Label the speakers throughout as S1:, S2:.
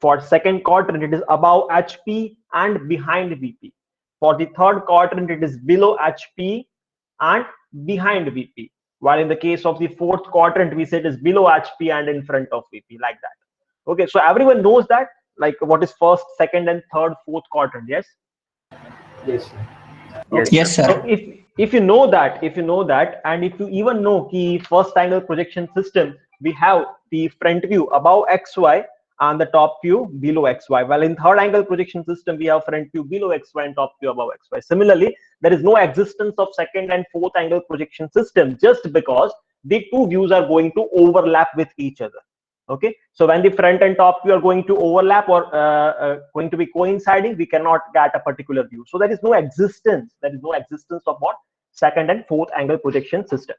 S1: For second quadrant, it is above HP and behind VP. For the third quadrant, it is below HP and behind VP. While in the case of the fourth quadrant, we said it is below HP and in front of VP, like that. Okay, so everyone knows that, like what is first, second, and third, fourth quadrant. Yes.
S2: Yes, sir.
S1: Okay.
S3: Yes, sir.
S1: So if you know that, and if you even know the first angle projection system, we have the front view above XY and the top view below XY. While in third angle projection system, we have front view below XY and top view above XY. Similarly, there is no existence of second and fourth angle projection system, just because the two views are going to overlap with each other. Okay, so when the front and top view are going to overlap or going to be coinciding, we cannot get a particular view. So there is no existence of what? Second and fourth angle projection system.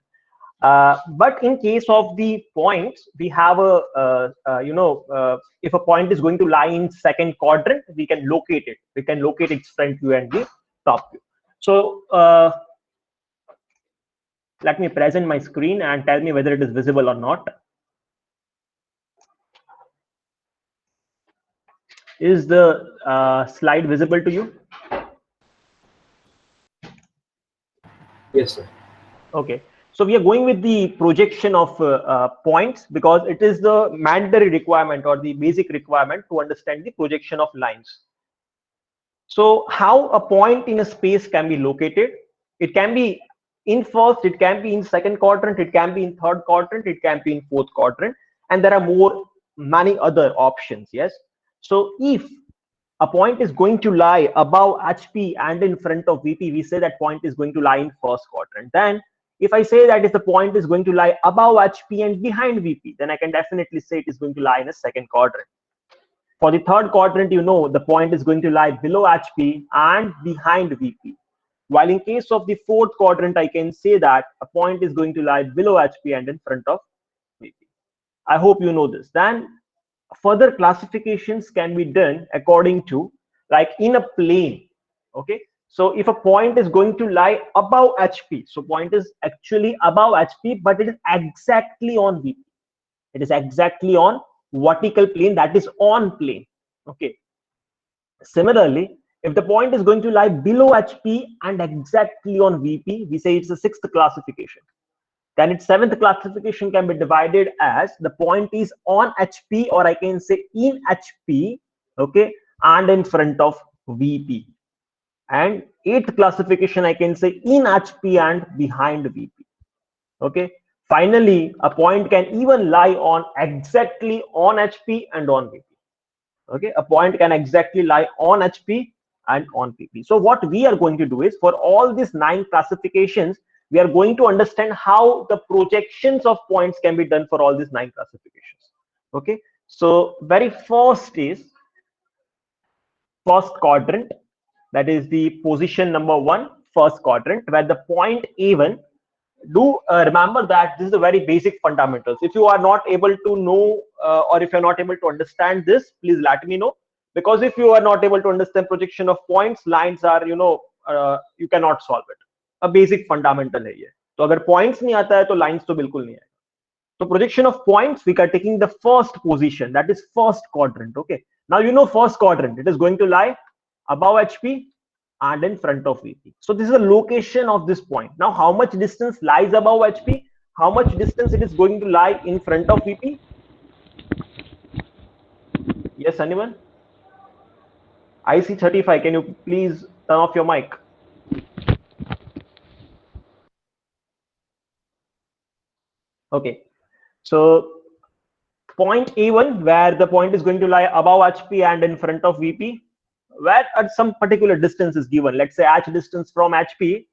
S1: But in case of the points, we have if a point is going to lie in second quadrant, we can locate it. We can locate its front view and the top view. So let me present my screen and tell me whether it is visible or not. Is the slide visible to you?
S2: Yes, sir.
S1: Okay, so we are going with the projection of points, because it is the mandatory requirement or the basic requirement to understand the projection of lines. So how a point in a space can be located? It can be in first, it can be in second quadrant, it can be in third quadrant, it can be in fourth quadrant, and there are many other options. Yes. So if a point is going to lie above HP and in front of VP, we say that point is going to lie in first quadrant. Then if I say that if the point is going to lie above HP and behind VP, then I can definitely say it is going to lie in a second quadrant. For the third quadrant, the point is going to lie below HP and behind VP. While in case of the fourth quadrant, I can say that a point is going to lie below HP and in front of VP. I hope you know this. Then further classifications can be done according to, like in a plane. Okay, so if a point is going to lie above HP, so point is actually above HP, but it is exactly on VP. It is exactly on vertical plane, that is on plane. Okay, similarly, if the point is going to lie below HP and exactly on VP, we say it's a sixth classification. Then its seventh classification can be divided as the point is on HP, or I can say in HP, okay, and in front of VP. And eighth classification, I can say in HP and behind VP. Okay. Finally, a point can even lie on exactly on HP and on VP. Okay, a point can exactly lie on HP and on VP. So what we are going to do is, for all these 9 classifications, we are going to understand how the projections of points can be done for all these 9 classifications. Okay, so very first is first quadrant, that is the position number 1, first quadrant, where the point A1. Do remember that this is the very basic fundamentals. If you are not able to know or if you're not able to understand this, please let me know, because if you are not able to understand projection of points, lines are you cannot solve it. A basic fundamental है ये. तो अगर points नहीं आता है तो lines तो बिल्कुल नहीं आएगा. So projection of points, we are taking the first position, that is first quadrant. Okay, now first quadrant, it is going to lie above HP and in front of VP. So this is the location of this point. Now how much distance lies above HP? How much distance it is going to lie in front of VP? Yes, anyone? IC35, can you please turn off your mic? Okay, so point A1, where the point is going to lie above HP and in front of VP, where at some particular distance is given. Let's say H distance from HP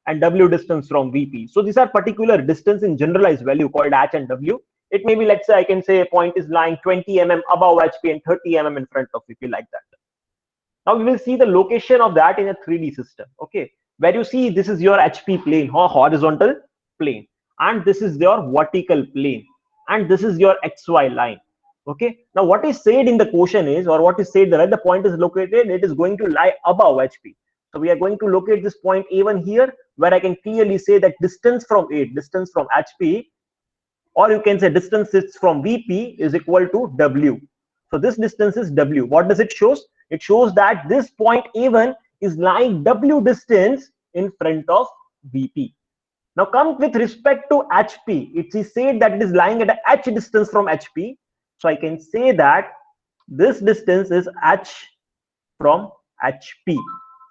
S1: and W distance from VP. So these are particular distance in generalized value called H and W. It may be, let's say I can say a point is lying 20 mm above HP and 30 mm in front of VP, like that. Now we will see the location of that in a 3D system. Okay, where you see this is your HP plane or horizontal plane, and this is your vertical plane, and this is your XY line. Okay, now what is said in the question is, or what is said where the point is located, it is going to lie above HP. So we are going to locate this point A1 here, where I can clearly say that distance from HP, or you can say distance from VP is equal to W. So this distance is W. What does it shows? It shows that this point A1 is lying W distance in front of VP. Now come with respect to HP. It is said that it is lying at a H distance from HP. So I can say that this distance is H from HP.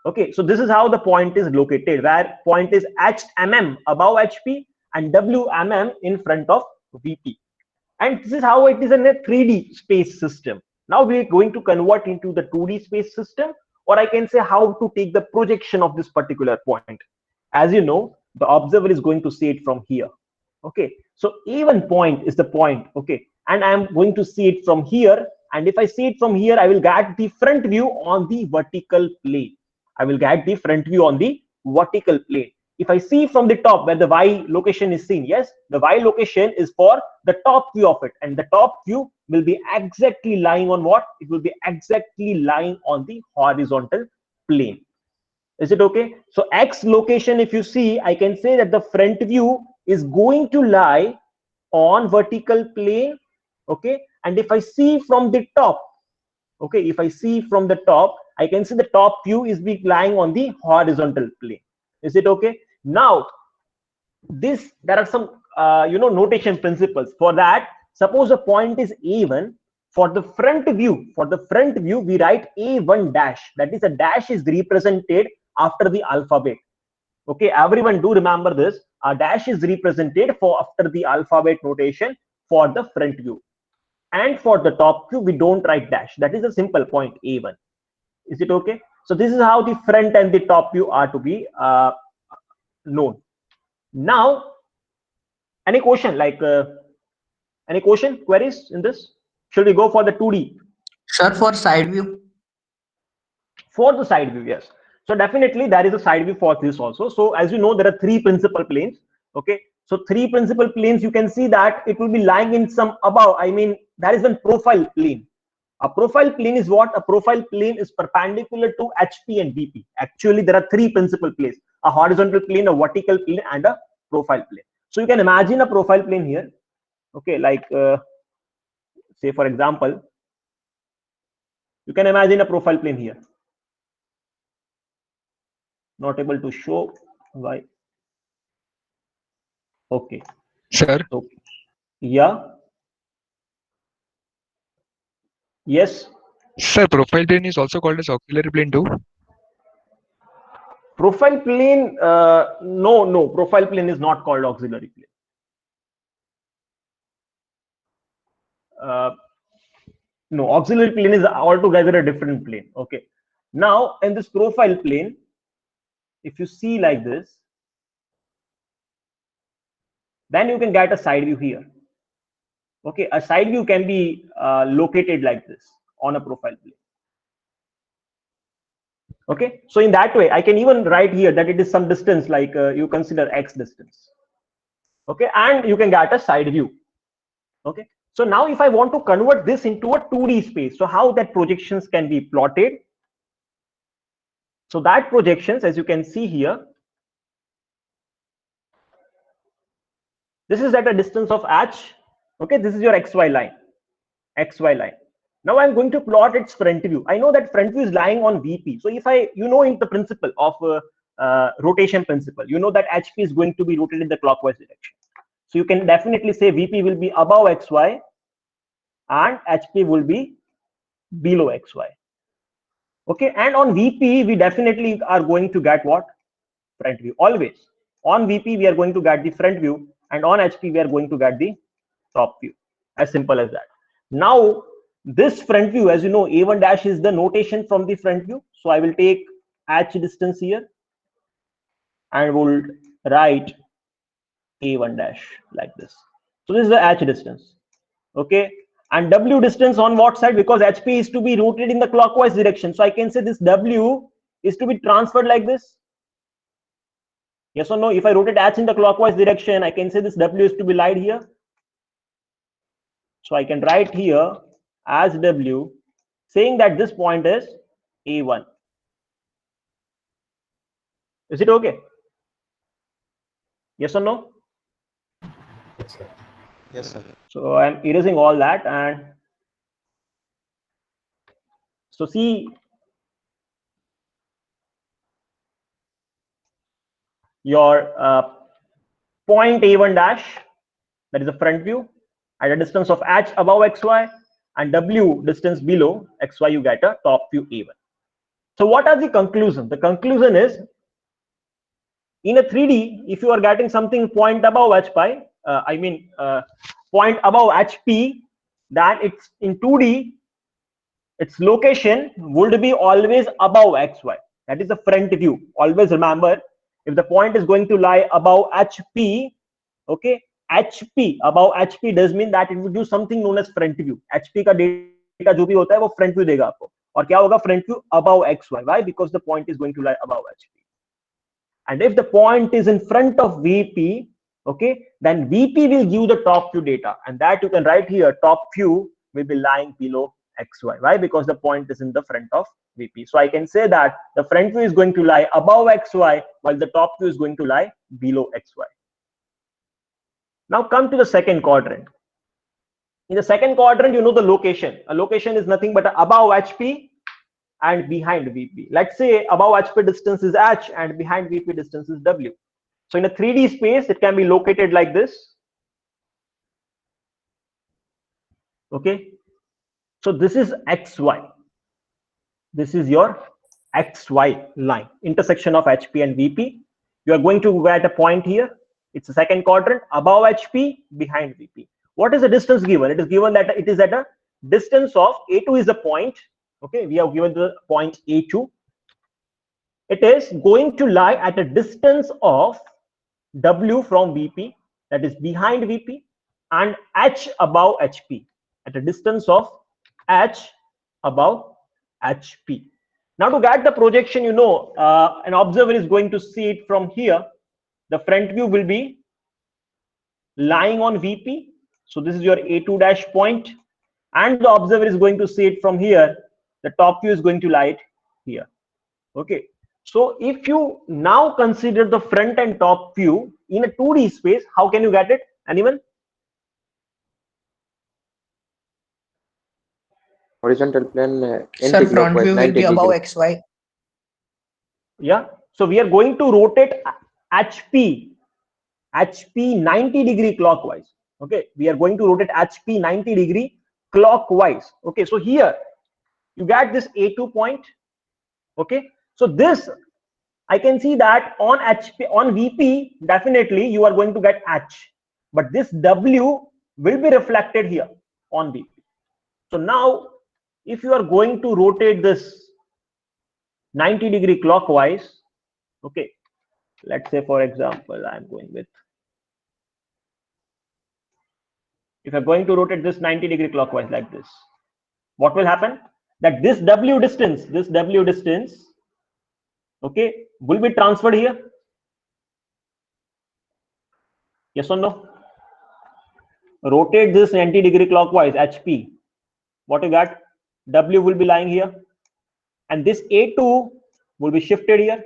S1: Okay, so this is how the point is located, where point is H mm above HP and W mm in front of VP. And this is how it is in a 3D space system. Now we are going to convert into the 2D space system, or I can say how to take the projection of this particular point. As you know, the observer is going to see it from here. Okay, so A1 point is the point. Okay, and I am going to see it from here. And if I see it from here, I will get the front view on the vertical plane. I will get the front view on the vertical plane. If I see from the top where the Y location is seen, yes, the Y location is for the top view of it, and the top view will be exactly lying on what? It will be exactly lying on the horizontal plane. Is it okay? So X location, if you see, I can say that the front view is going to lie on vertical plane. Okay, and if I see from the top, okay, if I see from the top, I can see the top view is be lying on the horizontal plane. Is it okay? Now this, there are some notation principles for that. Suppose a point is A1. For the front view we write A1 dash. That is, a dash is represented after the alphabet. Okay, everyone do remember this. A dash is represented for after the alphabet notation for the front view. And for the top view we don't write dash. That is a simple point A1. Is it okay? So this is how the front and the top view are to be known. Now, any question, like any question, queries in this? Should we go for the 2D?
S3: Sir, for side view.
S1: For the side view, yes. So definitely there is a side view for this also. So as you know, there are three principal planes. Okay, so three principal planes, you can see that it will be lying in some above. I mean, there is one profile plane. A profile plane is what? A profile plane is perpendicular to HP and VP. Actually, there are three principal planes: a horizontal plane, a vertical plane, and a profile plane. So you can imagine a profile plane here. Okay, like say for example, you can imagine a profile plane here. Not able to show why. Okay.
S4: Sir.
S1: So, yeah. Yes.
S4: Sir, profile plane is also called as auxiliary plane too.
S1: Profile plane, no, profile plane is not called auxiliary plane. No, auxiliary plane is altogether a different plane. Okay. Now, in this profile plane, if you see like this, then you can get a side view here. Okay, a side view can be located like this on a profile plane. Okay, so in that way, I can even write here that it is some distance, like you consider X distance. Okay, and you can get a side view. Okay, so now if I want to convert this into a 2D space, so how that projections can be plotted? So that projections, as you can see here, this is at a distance of H. Okay, this is your XY line, XY line. Now I'm going to plot its front view. I know that front view is lying on VP. So if I, in the principle of rotation principle, you know that HP is going to be rotated in the clockwise direction. So you can definitely say VP will be above XY and HP will be below XY. Okay, and on VP, we definitely are going to get what? Front view. Always. On VP, we are going to get the front view, and on HP, we are going to get the top view. As simple as that. Now, this front view, as you know, A1 dash is the notation from the front view. So I will take H distance here and will write A1 dash like this. So this is the H distance. Okay, and W distance on what side? Because HP is to be rotated in the clockwise direction. So I can say this W is to be transferred like this. Yes or no? If I rotate H in the clockwise direction, I can say this W is to be lied here. So I can write here as W, saying that this point is A1. Is it okay? Yes or no?
S2: Yes, sir. Yes, sir.
S1: So I'm erasing all that, and So see, your point A1 dash, that is the front view, at a distance of h above xy, and w distance below xy, you get a top view A1. So what are the conclusion? The conclusion is, in a 3D, if you are getting something point above h pi, point above hp, then it's in 2D, its location would be always above xy. That is the front view. Always remember, if the point is going to lie above hp, okay, hp above hp does mean that it would do something known as front view. hp का data जो भी होता है वो front view देगा आपको, और क्या होगा, front view above xy. Why? Because the point is going to lie above hp. And if the point is in front of vp, okay, then vp will give the top view data, and that you can write here, top view will be lying below xy. Why? Because the point is in the front of vp. So I can say that the front view is going to lie above xy, while the top view is going to lie below xy. Now come to the second quadrant. In the second quadrant, you know the location. A location is nothing but above hp and behind vp. Let's say above hp distance is h and behind vp distance is w. So in a 3D space, it can be located like this. Okay, so this is xy. This is your xy line, intersection of hp and vp. You are going to get a point here. It's the second quadrant, above hp, behind vp. What is the distance given? It is given that it is at a distance of a2 is the point. Okay, we have given the point a2. It is going to lie at a distance of w from vp, that is behind vp, and h above hp, at a distance of h above hp. Now to get the projection, you know, an observer is going to see it from here. The front view will be lying on vp. So this is your a2 dash point, and the observer is going to see it from here. The top view is going to lie here. Okay, so if you now consider the front and top view in a 2D space, how can you get it? Anyone?
S5: Horizontal plane
S3: Sir, front
S5: anti-clockwise
S3: view will
S5: 90
S3: be above
S5: degree.
S3: xy.
S1: Yeah, so we are going to rotate hp 90 degree clockwise. Okay, we are going to rotate hp 90 degree clockwise. Okay, so here you get this a2 point. Okay, so this I can see that on hp, on vp, definitely you are going to get h, but this w will be reflected here on vp. So now if you are going to rotate this 90 degree clockwise, okay, let's say for example I'm going with, if I'm going to rotate this 90 degree clockwise like this, what will happen? That this w distance, okay, will be transferred here. Yes or no? Rotate this 90 degree clockwise hp, what you got? W will be lying here, and this a2 will be shifted here.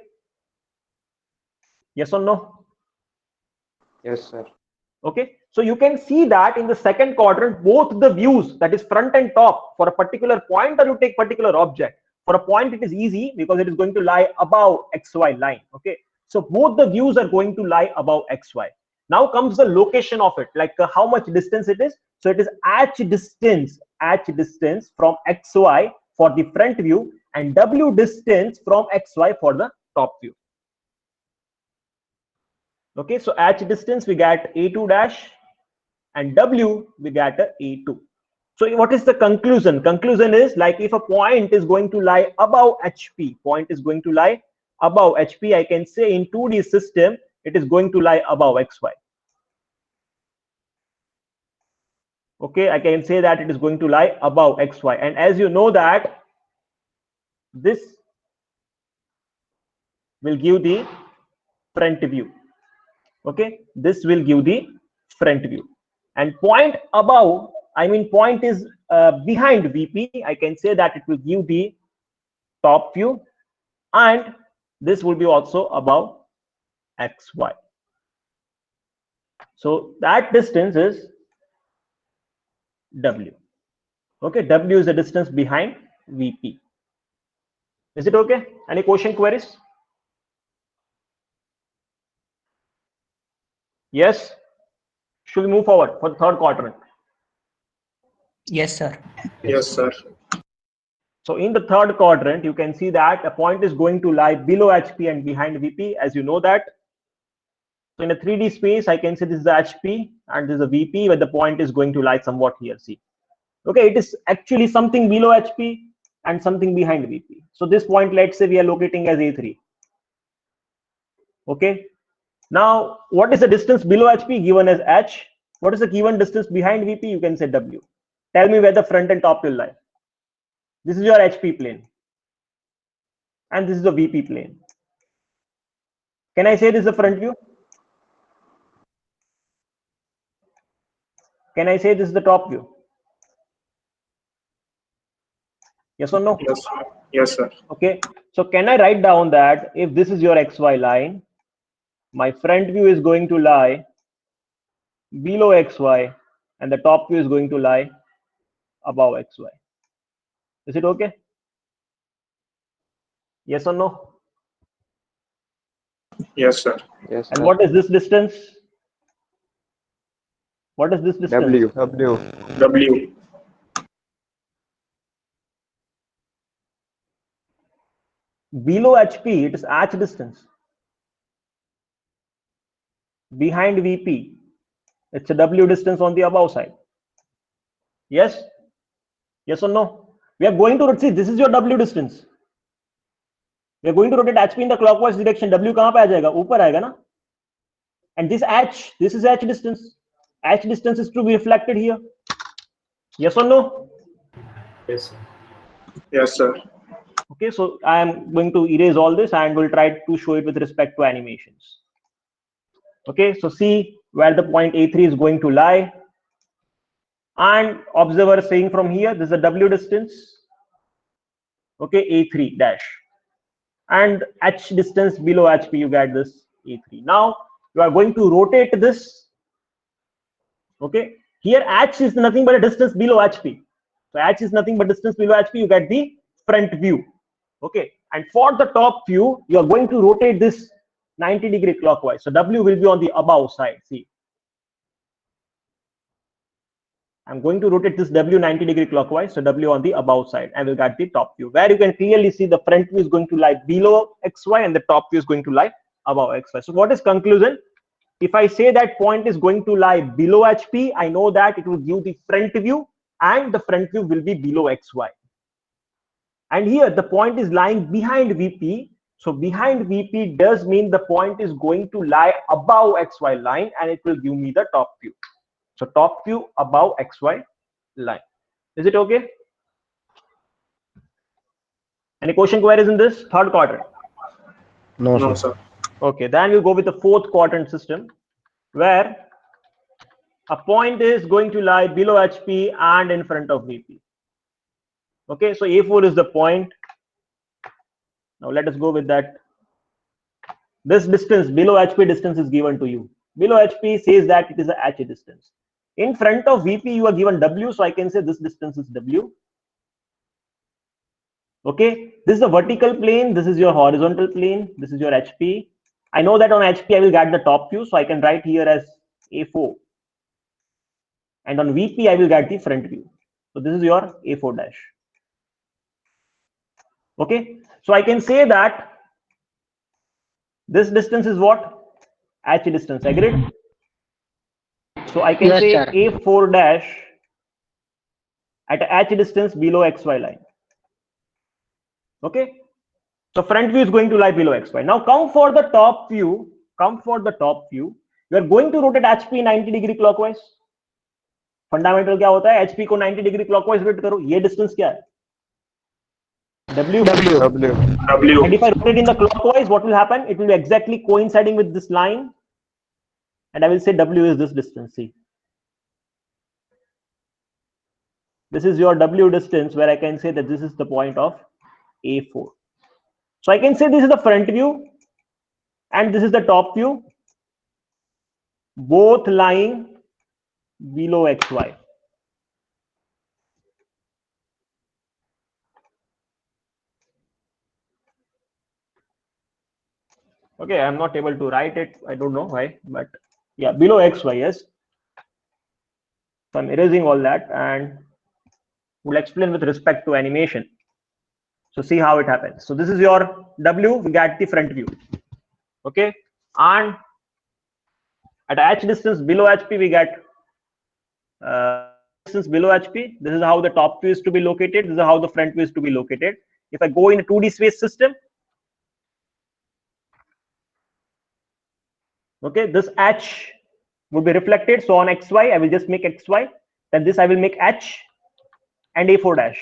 S1: Yes or no?
S5: Yes, sir.
S1: Okay, so you can see that in the second quadrant, both the views, that is front and top, for a particular point, or you take particular object. For a point, it is easy because it is going to lie above xy line. Okay, so both the views are going to lie above xy. Now comes the location of it, like how much distance it is. So it is h distance from xy for the front view, and w distance from xy for the top view. Okay, so h distance we get a2 dash, and w we get a2. So what is the conclusion? Conclusion is, like, if a point is going to lie above hp, I can say in 2D system it is going to lie above xy. Okay, I can say that it is going to lie above xy, and as you know that this will give the front view. Okay, this will give the front view, and point above, I mean point is behind vp, I can say that it will give the top view, and this will be also above xy. So that distance is w. Okay, w is the distance behind vp. Is it okay? Any question, queries? Yes. Should we move forward for the third quadrant?
S3: Yes, sir.
S2: Yes, sir.
S1: So in the third quadrant, you can see that a point is going to lie below HP and behind VP, as you know that. So in a 3D space, I can say this is the HP and this is a VP, where the point is going to lie somewhat here. See, okay, it is actually something below HP and something behind VP. So this point, let's say we are locating as A3. Okay. Now, what is the distance below HP given as H? What is the given distance behind VP? You can say W. Tell me where the front and top will lie. This is your HP plane. And this is the VP plane. Can I say this is the front view? Can I say this is the top view? Yes or no?
S2: Yes, sir. Yes, sir.
S1: Okay. So can I write down that if this is your XY line, my front view is going to lie below XY and the top view is going to lie above XY. Is it okay? Yes or no?
S2: Yes, sir.
S5: Yes,
S1: And
S5: sir.
S1: what is this distance? What is this distance?
S5: W.
S2: W.
S1: Below HP, it is H distance. Behind VP, it's a W distance on the above side. Yes? Yes or no? We are going to see, this is your W distance. We are going to rotate HP in the clockwise direction. W कहाँ पे आ जाएगा? ऊपर आएगा ना? And this H, this is H distance. H distance is to be reflected here. Yes or no?
S2: Yes, sir. Yes, sir.
S1: Okay, so I am going to erase all this and we'll try to show it with respect to animations. Okay, so see where the point A3 is going to lie. And observer saying from here, this is a W distance. Okay, A3 dash. And H distance below HP, you get this A3. Now you are going to rotate this. Okay, here H is nothing but a distance below HP. So H is nothing but distance below HP, you get the front view. Okay, and for the top view, you are going to rotate this 90-degree clockwise. So W will be on the above side. See, I'm going to rotate this W 90-degree clockwise. So W on the above side, and we'll get the top view where you can clearly see the front view is going to lie below XY and the top view is going to lie above XY. So what is conclusion? If I say that point is going to lie below HP, I know that it will give the front view and the front view will be below XY. And here the point is lying behind VP. So behind VP does mean the point is going to lie above XY line and it will give me the top view. So top view above XY line. Is it okay? Any question, queries in this third quadrant?
S2: No, sir.
S1: Okay, then we'll go with the fourth quadrant system where a point is going to lie below HP and in front of VP. Okay, so A4 is the point. Now let us go with that. This distance below HP distance is given to you. Below HP says that it is a H distance. In front of VP you are given W, so I can say this distance is W. Okay, this is a vertical plane, this is your horizontal plane, this is your HP. I know that on HP I will get the top view, so I can write here as A4. And on VP I will get the front view. So this is your A4 dash. Okay, so I can say that this distance is what? H distance, agreed? So I can say
S3: sir.
S1: A4 dash at H distance below XY line. Okay, so front view is going to lie below XY. Now come for the top view. Come for the top view. You are going to rotate HP 90-degree clockwise. Fundamental क्या होता है? HP को 90-degree clockwise rotate करो. ये distance क्या है? W.
S2: W.
S1: And if I rotate in the clockwise, what will happen? It will be exactly coinciding with this line. And I will say W is this distance. See, this is your W distance where I can say that this is the point of A4. So I can say this is the front view and this is the top view, both lying below XY. Okay, I'm not able to write it. I don't know why, but yeah, below XY, yes. So I'm erasing all that and we'll explain with respect to animation. So see how it happens. So this is your W, we get the front view. Okay, and at H distance below HP, we get distance below HP. This is how the top view is to be located. This is how the front view is to be located. If I go in a 2D space system, okay, this H will be reflected. So on XY, I will just make XY. Then this I will make H and A4 dash.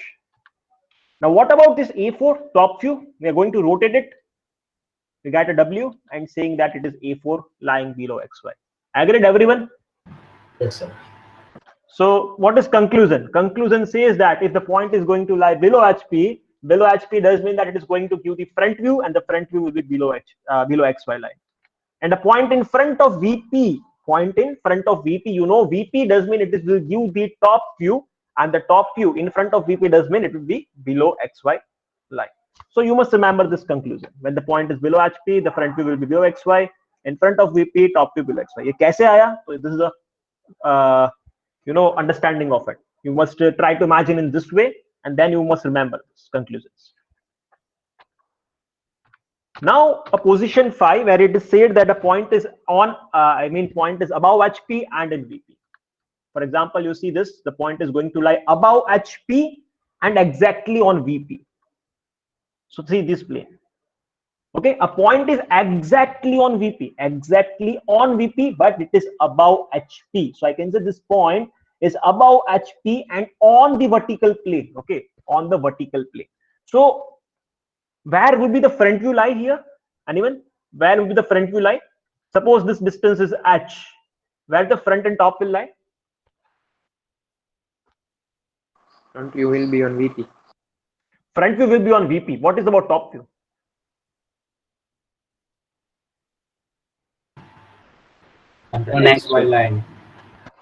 S1: Now what about this A4 top view? We are going to rotate it. We get a W and saying that it is A4 lying below XY. Agreed, everyone?
S2: Yes, sir.
S1: So what is conclusion? Conclusion says that if the point is going to lie below HP does mean that it is going to give the front view, and the front view will be below XY line. And a point in front of VP, you know, VP does mean it will give the top view, and the top view in front of VP does mean it will be below XY line. So you must remember this conclusion. When the point is below HP, the front view will be below XY. In front of VP, top view below XY. ये कैसे आया? So this is a understanding of it. You must try to imagine in this way, and then you must remember this conclusions. Now a position 5 where it is said that a point is on point is above HP and in VP. For example, you see this, the point is going to lie above HP and exactly on VP. So see this plane. Okay, a point is exactly on VP, but it is above HP. So I can say this point is above HP and on the vertical plane. Okay, on the vertical plane. So where would be the front view lie here? Anyone? Where would be the front view lie? Suppose this distance is H. Where the front and top will lie?
S5: Front view will be on VP.
S1: Front view will be on VP. What is about top view?
S6: On XY line.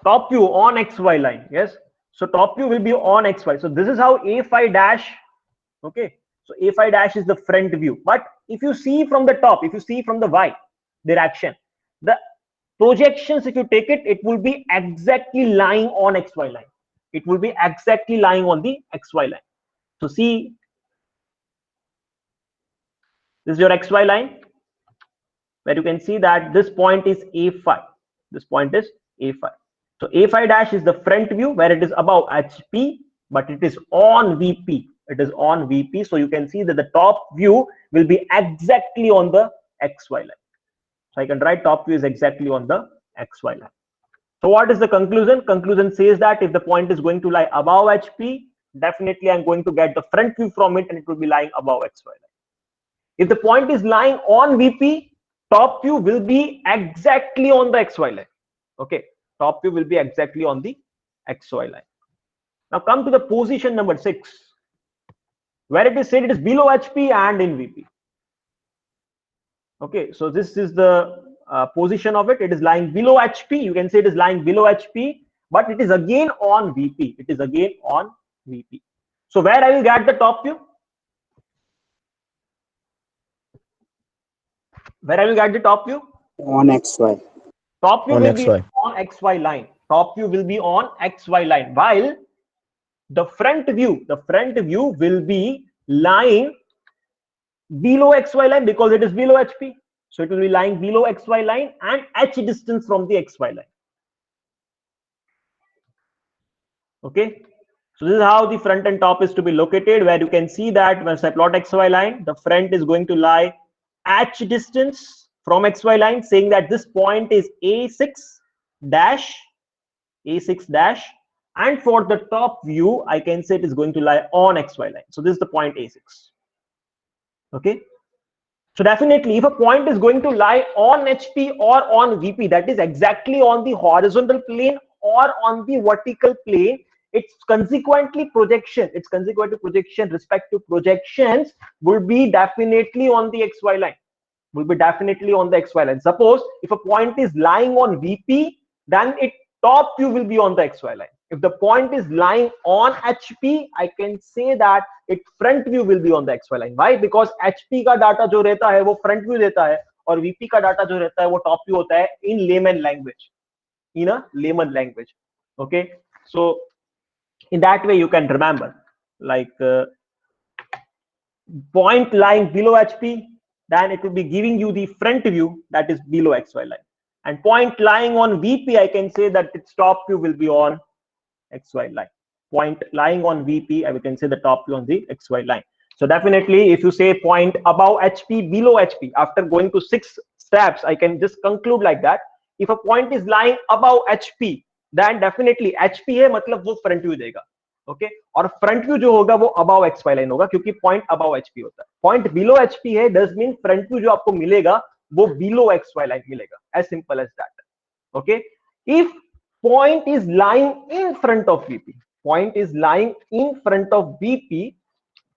S1: Top view on XY line. Yes. So top view will be on XY. So this is how A5 dash. Okay. So A5 dash is the front view. But if you see from the top, if you see from the Y direction, the projections, if you take it, it will be exactly lying on XY line. It will be exactly lying on the XY line. So see, this is your XY line, where you can see that this point is A5. This point is A5. So A5 dash is the front view where it is above HP, but it is on VP. It is on VP. So you can see that the top view will be exactly on the XY line. So I can write top view is exactly on the XY line. So what is the conclusion? Conclusion says that if the point is going to lie above HP, definitely I'm going to get the front view from it and it will be lying above XY line. If the point is lying on VP, top view will be exactly on the XY line. Okay, top view will be exactly on the XY line. Now come to the position number 6, where it is said it is below HP and in VP. Okay, so this is the position of it. It is lying below HP. You can say it is lying below HP, but it is again on VP. It is again on VP. So where I will get the top view? Where I will get the top view?
S6: On XY.
S1: Top view
S7: On
S1: will be
S7: XY.
S1: on XY line. Top view will be on XY line, while the front view will be lying below XY line because it is below HP. So it will be lying below XY line and H distance from the XY line. Okay. So this is how the front and top is to be located, where you can see that when I plot XY line, the front is going to lie H distance from XY line, saying that this point is A6 dash, and for the top view, I can say it is going to lie on XY line. So this is the point A6. Okay. So definitely, if a point is going to lie on HP or on VP, that is exactly on the horizontal plane or on the vertical plane, its consequently projection, respect to projections will be definitely on the XY line. Suppose if a point is lying on VP, then its top view will be on the XY line. If the point is lying on HP, I can say that its front view will be on the XY line. Why? Because HP का data जो रहता है वो front view देता है, और VP का data जो रहता है वो टॉप व्यू होता है in layman language, in a layman language. Okay, so in that way you can remember, like point lying below HP, then it will be giving you the front view that is below XY line, and point lying on VP, I can say that its top view will be on XY line. Point lying on VP, I can say the top view on the XY line. So definitely if you say point above HP, below HP, after going to 6 steps, I can just conclude like that. If a point is lying above HP, then definitely HP है मतलब वो front view देगा. Okay, और front view जो होगा वो above XY line होगा क्योंकि पॉइंट अबाव HP होता है. पॉइंट बिलो HP है, डज मीन फ्रंट व्यू जो आपको मिलेगा वो बिलो XY लाइन मिलेगा. As simple as that. Okay, if point is lying in front of VP, point is lying in front of VP.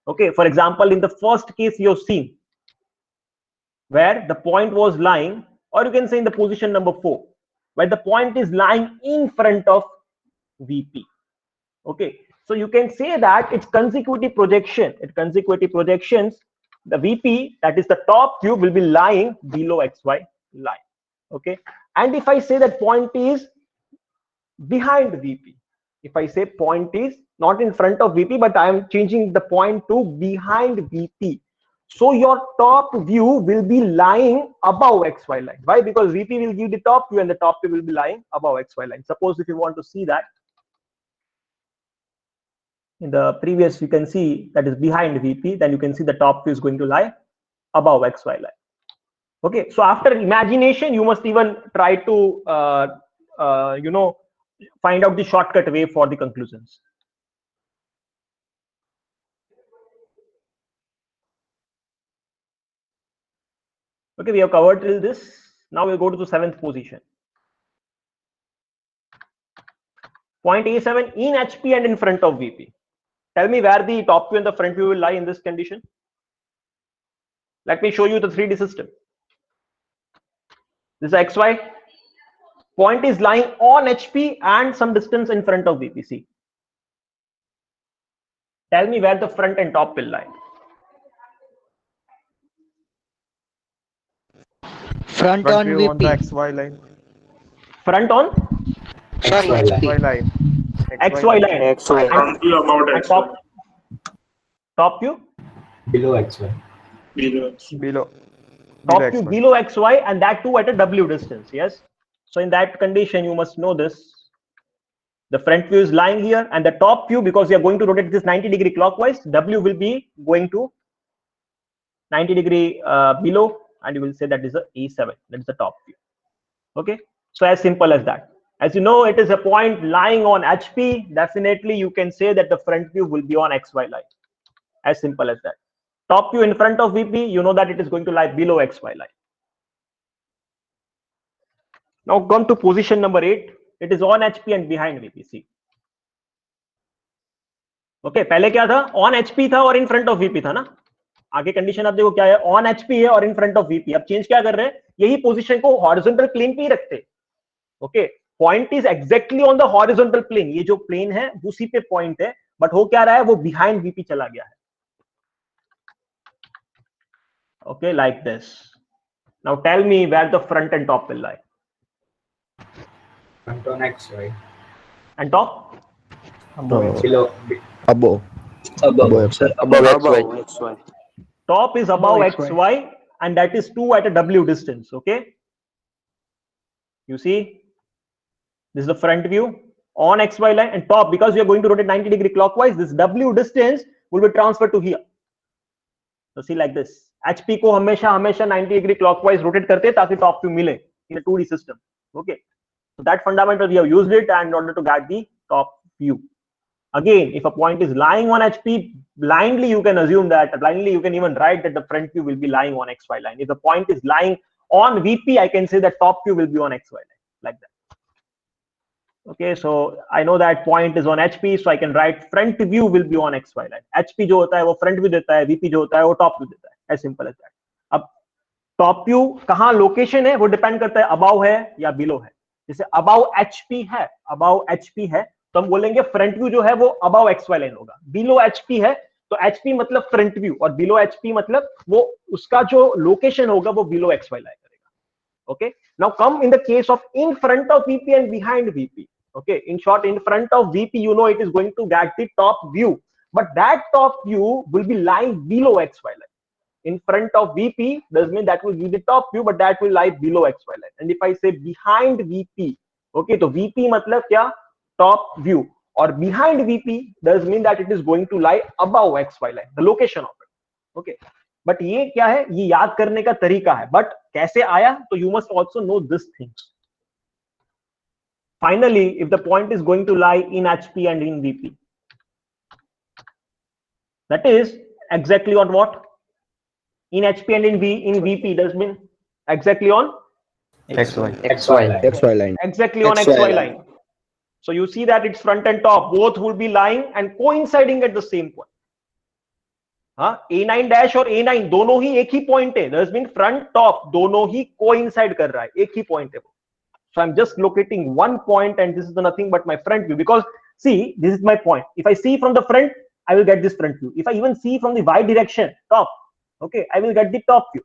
S1: Okay, for example, in the first case you have seen where the point was lying, or you can say in the position number 4 where the point is lying in front of VP. Okay, so you can say that it's consecutive projection. It consecutive projections, the VP, that is the top view, will be lying below XY line. Okay, and if I say that point is behind VP, if I say point is not in front of VP but I am changing the point to behind VP, so your top view will be lying above XY line. Why? Because VP will give the top view and the top view will be lying above XY line. Suppose if you want to see that in the previous, you can see that is behind VP, then you can see the top view is going to lie above XY line. Okay, so after imagination you must even try to find out the shortcut way for the conclusions. Okay, we have covered till this. Now we'll go to the 7th position. Point A7 in HP and in front of VP. Tell me where the top view and the front view will lie in this condition. Let me show you the 3D system. This is XY. Point is lying on HP and some distance in front of VP. See. Tell me where the front and top will lie.
S3: Front on
S7: view on the
S3: VP.
S7: XY line.
S1: Front on
S3: Sorry,
S6: XY
S7: XY line.
S1: XY line.
S6: XY
S2: Front view about
S1: And
S2: XY.
S1: top view?
S6: below XY.
S2: Below.
S7: Below.
S1: Top
S7: below
S1: view
S7: XY.
S1: below XY, and that too at a W distance. Yes. So in that condition, you must know this. The front view is lying here, and the top view, because we are going to rotate this 90-degree clockwise, W will be going to 90-degree below, and you will say that is a A7. That is the top view. Okay. So as simple as that. As you know, it is a point lying on HP. Definitely, you can say that the front view will be on XY line. As simple as that. Top view in front of VP, you know that it is going to lie below XY line. Now come to position number 8. It is on HP and behind VP. See. Okay, पहले क्या था? On HP था और in front of VP था ना? आगे condition आप देखो क्या है? On HP है और in front of VP. अब चेंज क्या कर रहे हैं? यही पोजीशन को हॉरिजॉन्टल प्लेन पे ही रखते. Okay, point is exactly on the horizontal plane. ये जो प्लेन है उसी पे पॉइंट है, बट हो क्या रहा है? वो बिहाइंड VP चला गया है. Okay, like this. Now tell me where the front and top will lie.
S6: Front on XY.
S1: And top?
S6: Below.
S8: Above.
S6: Above
S8: XY.
S1: Top is above
S3: Above
S1: XY, and that is 2 at a W distance. Okay. You see, this is the front view on XY line, and top, because we are going to rotate 90-degree clockwise, this W distance will be transferred to here. So see like this. HP को हमेशा 90-degree clockwise rotate करते हैं ताकि top view मिले in a 2D system. Okay. So that fundamental we have used it and in order to get the top view. Again, if a point is lying on HP, blindly you can assume that, blindly you can even write that the front view will be lying on XY line. If the point is lying on VP, I can say that top view will be on XY line, like that. Okay, so I know that point is on HP, so I can write front view will be on XY line. HP जो होता है वो front view देता है, VP जो होता है वो top view देता है. As simple as that. अब top view कहाँ लोकेशन है वो डिपेंड करता है above है या below है. जैसे above HP है, तो हम बोलेंगे फ्रंट व्यू जो है वो above XY लाइन होगा. Below HP है तो HP मतलब फ्रंट व्यू और बिलो HP मतलब वो उसका जो लोकेशन होगा वो बिलो XY लाइन करेगा. Okay, now come in the case of in front of VP and behind VP. Okay, in short, in front of VP, you know it is going to get the top view, but that top view will be lying below XY line. In front of VP does mean that will give the top view, but that will lie below XY line. And if I say behind VP, okay, so VP मतलब क्या? Top view. Or behind VP does mean that it is going to lie above XY line, the location of it. Okay, but ये क्या है? ये याद करने का तरीका है. But कैसे आया? तो you must also know these things. Finally, if the point is going to lie in HP and in VP, that is exactly on what? In HP and in VP does mean exactly on
S5: XY line.
S8: XY line.
S1: exactly on XY line. So you see that it's front and top both will be lying and coinciding at the same point. A9 dash और A9 दोनों ही एक ही point है. Does mean front top दोनों ही coincide कर रहा है, एक ही point है वो. So I'm just locating one point and this is nothing but my front view, because see, this is my point. If I see from the front, I will get this front view. If I even see from the Y direction, top, okay, I will get the top view.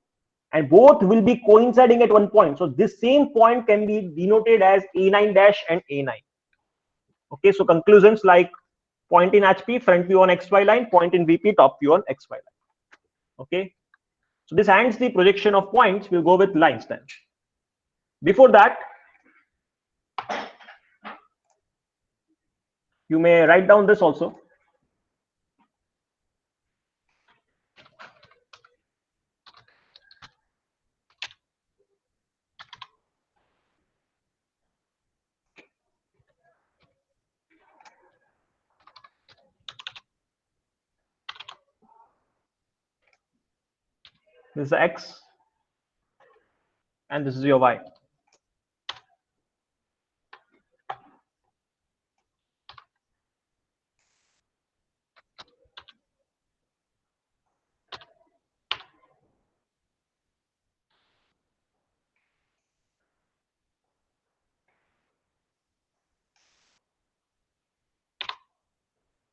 S1: And both will be coinciding at one point. So this same point can be denoted as A9 dash and A9. Okay, so conclusions like point in HP, front view on XY line, point in VP, top view on XY line. Okay, so this ends the projection of points. We'll go with lines then. Before that, you may write down this also. This is X and this is your Y.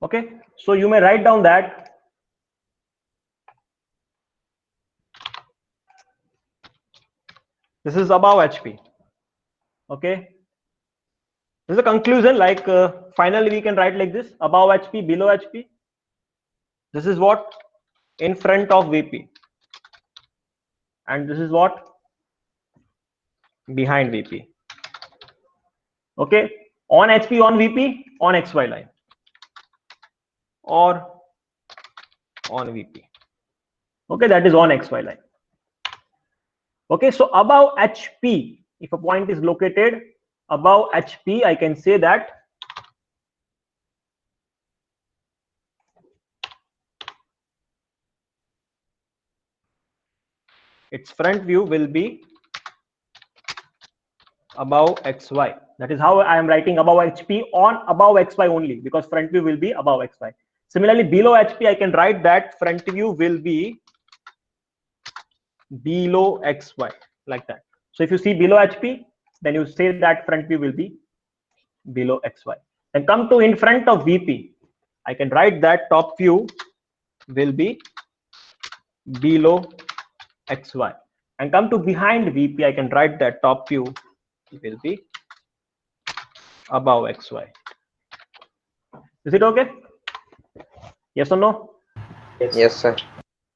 S1: Okay, so you may write down that this is above HP. Okay, this is a conclusion, like finally we can write like this: above HP, below HP. This is what? In front of VP, and this is what? Behind VP. Okay, on HP, on VP, on XY line, or on VP. Okay, that is on XY line. Okay, so above HP, if a point is located above HP, I can say that its front view will be above XY. That is how I am writing above HP on above XY only, because front view will be above XY. Similarly, below HP, I can write that front view will be below XY, like that. So if you see below HP, then you say that front view will be below XY. Then come to in front of VP, I can write that top view will be below XY. And come to behind VP, I can write that top view will be above XY. Is it okay? Yes or no?
S5: Yes, sir.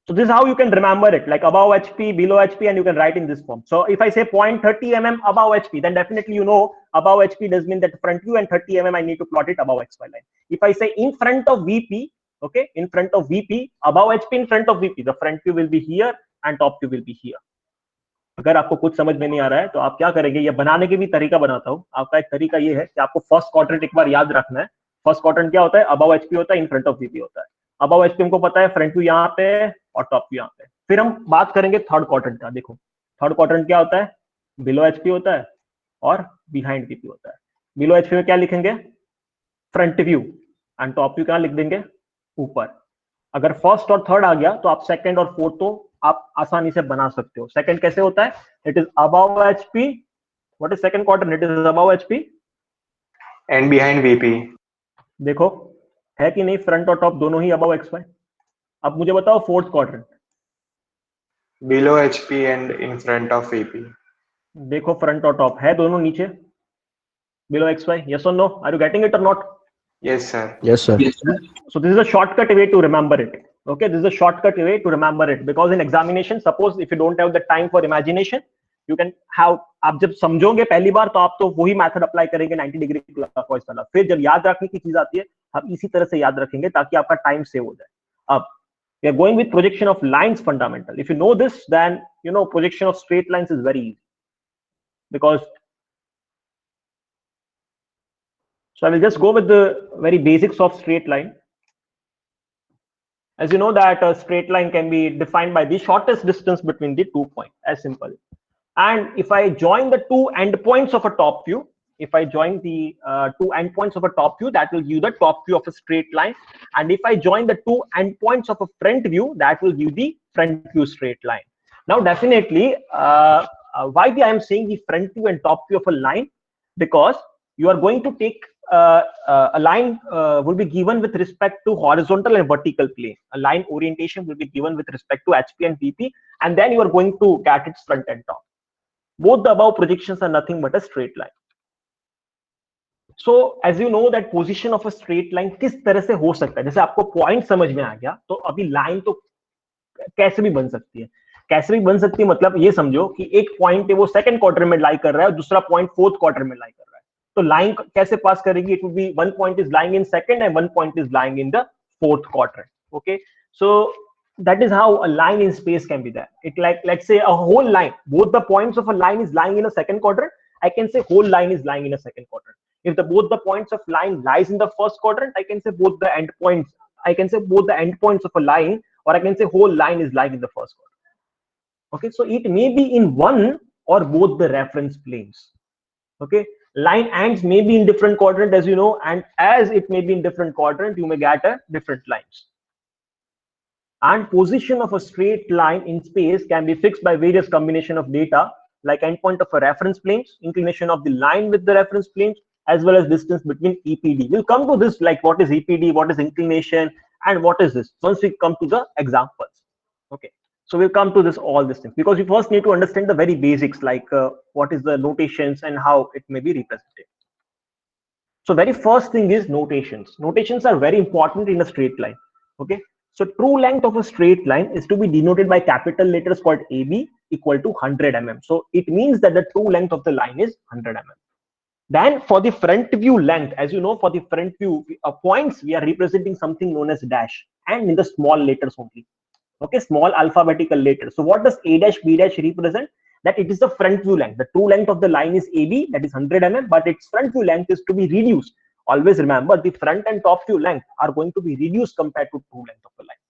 S1: So this is how you can remember it, like above HP, below HP, and you can write in this form. So if I say 0.30 mm above HP, then definitely you know above HP does mean that front view, and 30 mm I need to plot it above XY line. If I say in front of VP, okay, in front of VP, above HP, in front of VP, the front view will be here and top view will be here. अगर आपको कुछ समझ में नहीं आ रहा है तो आप क्या करेंगे, ये बनाने के भी तरीका बनाता हूँ. आपका एक तरीका ये है कि आपको फर्स्ट क्वाड्रेंट एक बार याद रखना है. फर्स्ट क्वाड्रेंट क्या होता है? अबव एचपी होता है, इन फ्रंट ऑफ वीपी होता है. अबव एचपी हमको पता है, फ्रंट व्यू यहाँ पे और टॉप व्यू यहाँ पे. फिर हम बात करेंगे थर्ड क्वाड्रेंट का. देखो थर्ड क्वाड्रेंट क्या होता है? बिलो एचपी होता है और बिहाइंड वीपी होता है. बिलो एचपी में क्या लिखेंगे? Front view. And top view क्या लिख देंगे? ऊपर. अगर फर्स्ट और थर्ड आ गया तो आप सेकंड और फोर्थ तो आप आसानी से बना सकते हो. सेकंड कैसे होता है? It is above HP. What is second quadrant? It is above HP
S5: and behind VP.
S1: देखो है कि नहीं, फ्रंट और टॉप दोनों ही अबव एक्स वाई. अब मुझे बताओ fourth quadrant.
S7: Below HP and in front of VP.
S1: देखो फ्रंट और टॉप है दोनों नीचे. Below XY, yes or no? Are you getting it or not?
S7: Yes, sir.
S8: Yes, sir.
S1: So this is a shortcut way to remember it. Okay, this is a shortcut way to remember it because in examination, suppose if you don't have the time for imagination, you can have. आप जब समझोगे पहली बार तो आप तो वही method apply करेंगे 90 degree clockwise वाला. फिर जब याद रखने की चीज आती है आप इसी तरह से याद रखेंगे ताकि आपका टाइम सेव हो जाए. अब we are going with projection of lines fundamental. If you know this, then you know projection of straight lines is very easy because. So I will just go with the very basics of straight line. As you know that a straight line can be defined by the shortest distance between the 2 points, as simple. And if I join the two endpoints of a top view, if I join the two endpoints of a top view, that will give the top view of a straight line. And if I join the two endpoints of a front view, that will give the front view straight line. Now, definitely, why I am saying the front view and top view of a line? Because you are going to take a line will be given with respect to horizontal and vertical plane. A line orientation will be given with respect to HP and VP, and then you are going to get its front and top. Both the above projections are nothing but a straight line. So as you know that position of a straight line किस तरह से हो सकता है. जैसे आपको point समझ में आ गया तो अभी लाइन तो कैसे भी बन सकती है. कैसे भी बन सकती है मतलब ये समझो कि एक पॉइंट है वो सेकंड क्वार्टर में लाई कर रहा है और दूसरा पॉइंट फोर्थ क्वार्टर में लाई कर रहा है. तो लाइन कैसे पास करेगी? It will be one point is lying in second and one point is lying in the fourth quarter. Okay, so that is how a line in space can be there. It like, let's say a whole line, both the points of a line is lying in a second quadrant. I can say whole line is lying in a second quadrant. If both the points of line lies in the first quadrant, I can say both the endpoints. I can say both the endpoints of a line, or I can say whole line is lying in the first quadrant. Okay, so it may be in one or both the reference planes. Okay, line ends may be in different quadrant, as you know, and as it may be in different quadrant, you may get a different lines. And position of a straight line in space can be fixed by various combination of data like endpoint of a reference planes, inclination of the line with the reference planes, as well as distance between EPD. We'll come to this like what is EPD, what is inclination, and what is this once we come to the examples. Okay, so we'll come to this all these things because we first need to understand the very basics like what is the notations and how it may be represented. So very first thing is notations. Notations are very important in a straight line. Okay, so true length of a straight line is to be denoted by capital letters called AB equal to 100 mm. So it means that the true length of the line is 100 mm. Then for the front view length, as you know, for the front view points, we are representing something known as dash and in the small letters only. Okay, small alphabetical letters. So what does A dash B dash represent? That it is the front view length. The true length of the line is AB, that is 100 mm, but its front view length is to be reduced. Always remember the front and top view length are going to be reduced compared to true length of the line.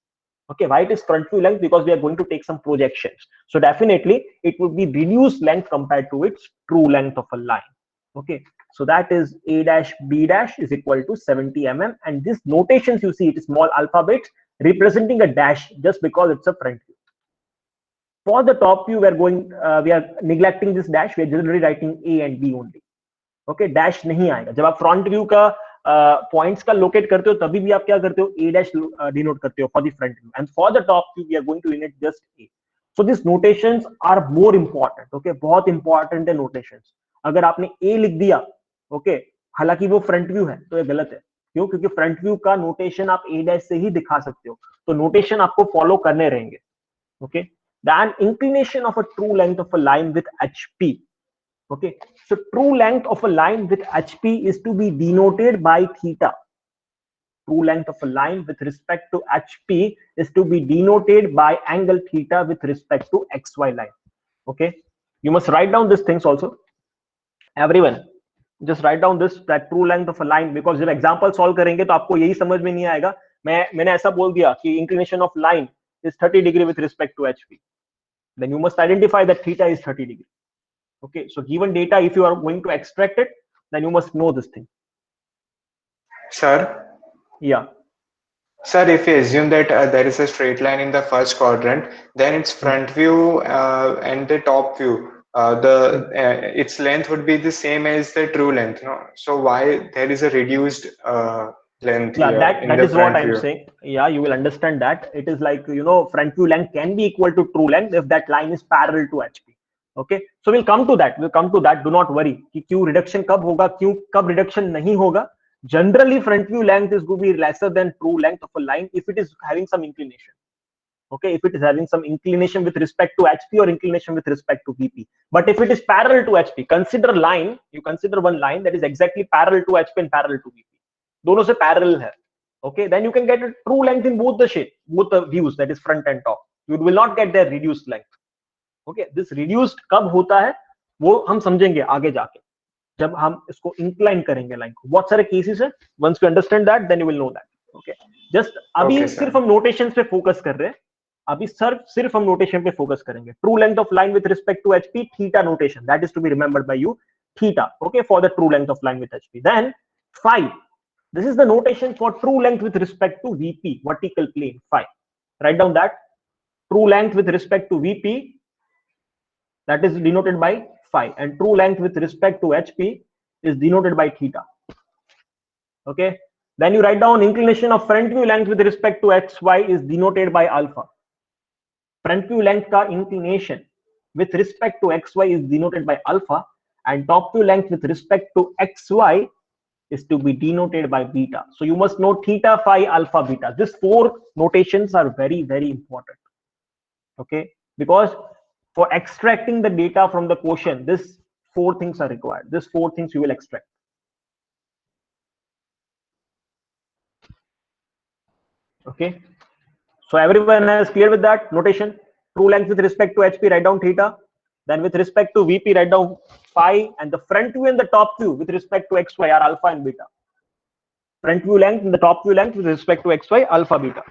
S1: Okay, why it is front view length? Because we are going to take some projections. So definitely it would be reduced length compared to its true length of a line. Okay, so that is A dash B dash is equal to 70 mm, and this notations you see it is small alphabets representing a dash just because it's a front view. For the top view, we are neglecting this dash. We are generally writing A and B only. Okay, dash नहीं आएगा. जब आप front view का points का locate करते हो तभी भी आप क्या करते हो? A dash denote करते हो for the front view, and for the top view we are going to denote just A. So these notations are more important. Okay, बहुत important है notations. अगर आपने A लिख दिया, okay, हालांकि वो front view है तो ये गलत है. क्यों? क्योंकि front view का notation आप A dash से ही दिखा सकते हो. तो notation आपको follow करने रहेंगे. Okay, then inclination of a true length of a line with HP. Okay, so true length of a line with HP is to be denoted by theta. True length of a line with respect to HP is to be denoted by angle theta with respect to XY line. Okay, you must write down these things also. Everyone, just write down this that true length of a line, because जब example solve करेंगे तो आपको यही समझ में नहीं आएगा. मैंने ऐसा बोल दिया कि inclination of line is 30 degree with respect to HP. Then you must identify that theta is 30 degree. Okay, so given data, if you are going to extract it, then you must know this thing.
S7: Sir?
S1: Yeah.
S7: Sir, if you assume that there is a straight line in the first quadrant, then its front view and the top view, its length would be the same as the true length. No? So why there is a reduced length
S1: Yeah,
S7: here
S1: that
S7: in
S1: that
S7: the
S1: is what
S7: front
S1: I'm
S7: view.
S1: saying. Yeah, you will understand that it is like, you know, front view length can be equal to true length if that line is parallel to HP. Okay, so we'll come to that. We'll come to that. Do not worry कि क्यों reduction कब होगा, क्यों कब reduction नहीं होगा. Generally, front view length is going to be lesser than true length of a line if it is having some inclination. Okay, if it is having some inclination with respect to HP or inclination with respect to VP. But if it is parallel to HP, consider line. You consider one line that is exactly parallel to HP and parallel to VP. दोनों से parallel है. Okay, then you can get a true length in both the shape, both the views, that is front and top. You will not get their reduced length. Okay, this reduced कब होता है वो हम समझेंगे आगे जाके जब हम इसको incline करेंगे लाइन को. बहुत सारे cases है. Once you understand that, then you will know that. Okay, just अभी
S7: Okay, sir.
S1: सिर्फ हम notations पे focus कर रहे हैं. अभी सिर्फ हम notation पे focus करेंगे. True length of line with respect to HP, theta notation. That is to be remembered by you. Theta. Okay, for the true length of line with HP. Then phi. This is the notation for true length with respect to VP, vertical plane, phi. Write down that. True length with respect to VP, that is denoted by phi, and true length with respect to HP is denoted by theta. Okay. Then you write down inclination of front view length with respect to XY is denoted by alpha. Front view length ka inclination with respect to XY is denoted by alpha, and top view length with respect to XY is to be denoted by beta. So you must know theta, phi, alpha, beta. These four notations are very, very important. Okay, because for extracting the data from the quotient, these four things are required. These four things you will extract. Okay, so everyone is clear with that notation. True length with respect to HP, write down theta. Then with respect to VP, write down phi, and the front view and the top view with respect to XY are alpha and beta. Front view length and the top view length with respect to XY, alpha, beta.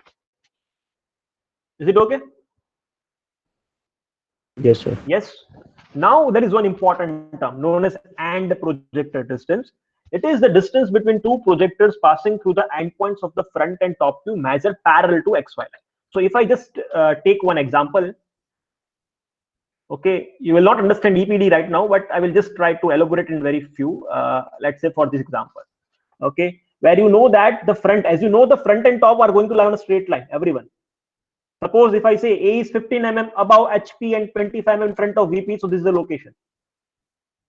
S1: Is it okay?
S8: Yes, sir.
S1: Yes. Now there is one important term known as and projector distance. It is the distance between two projectors passing through the endpoints of the front and top view measured parallel to XY line. So if I just take one example, okay, you will not understand EPD right now, but I will just try to elaborate in very few. Let's say for this example, okay, where you know that the front, as you know, the front and top are going to lie on a straight line. Everyone. Suppose if I say A is 15 mm above HP and 25 mm in front of VP, so this is the location.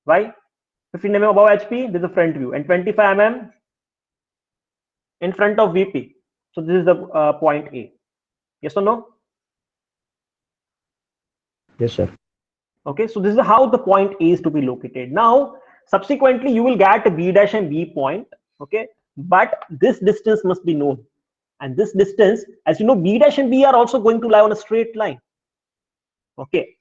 S1: Why? 15 mm above HP, this is the front view, and 25 mm in front of VP. So this is the point A. Yes or no?
S8: Yes, sir.
S1: Okay, so this is how the point A is to be located. Now, subsequently, you will get B dash and B point. Okay, but this distance must be known. And this distance, as you know, B dash and B are also going to lie on a straight line. Okay,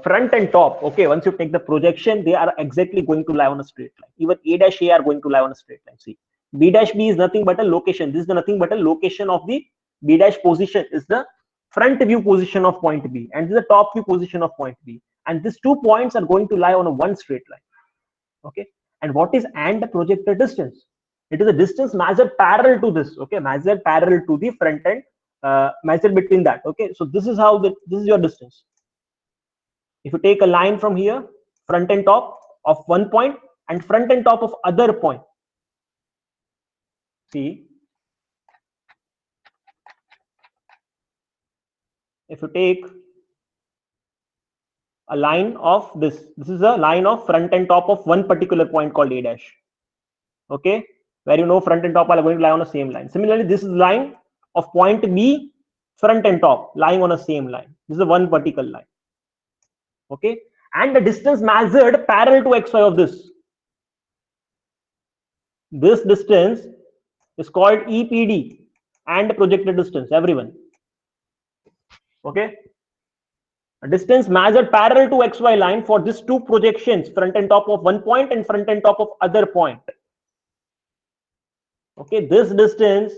S1: front and top. Okay, once you take the projection, they are exactly going to lie on a straight line. Even A dash A are going to lie on a straight line. See, B dash B is nothing but a location. This is nothing but a location of the B dash position. Is the front view position of point B, and this is the top view position of point B. And these 2 points are going to lie on a one straight line. Okay, and what is and the projector distance? It is a distance measured parallel to this. Okay, measured parallel to the front end, measured between that. Okay, so this is how this is your distance. If you take a line from here, front and top of one point and front and top of other point, see, if you take a line of this is a line of front and top of one particular point called A dash. Okay, where you know front and top are going to lie on the same line. Similarly, this is line of point B, front and top lying on the same line. This is a one vertical line. Okay, and the distance measured parallel to XY of this distance is called EPD and projected distance. Everyone. Okay, a distance measured parallel to XY line for these two projections, front and top of one point and front and top of other point. Okay, this distance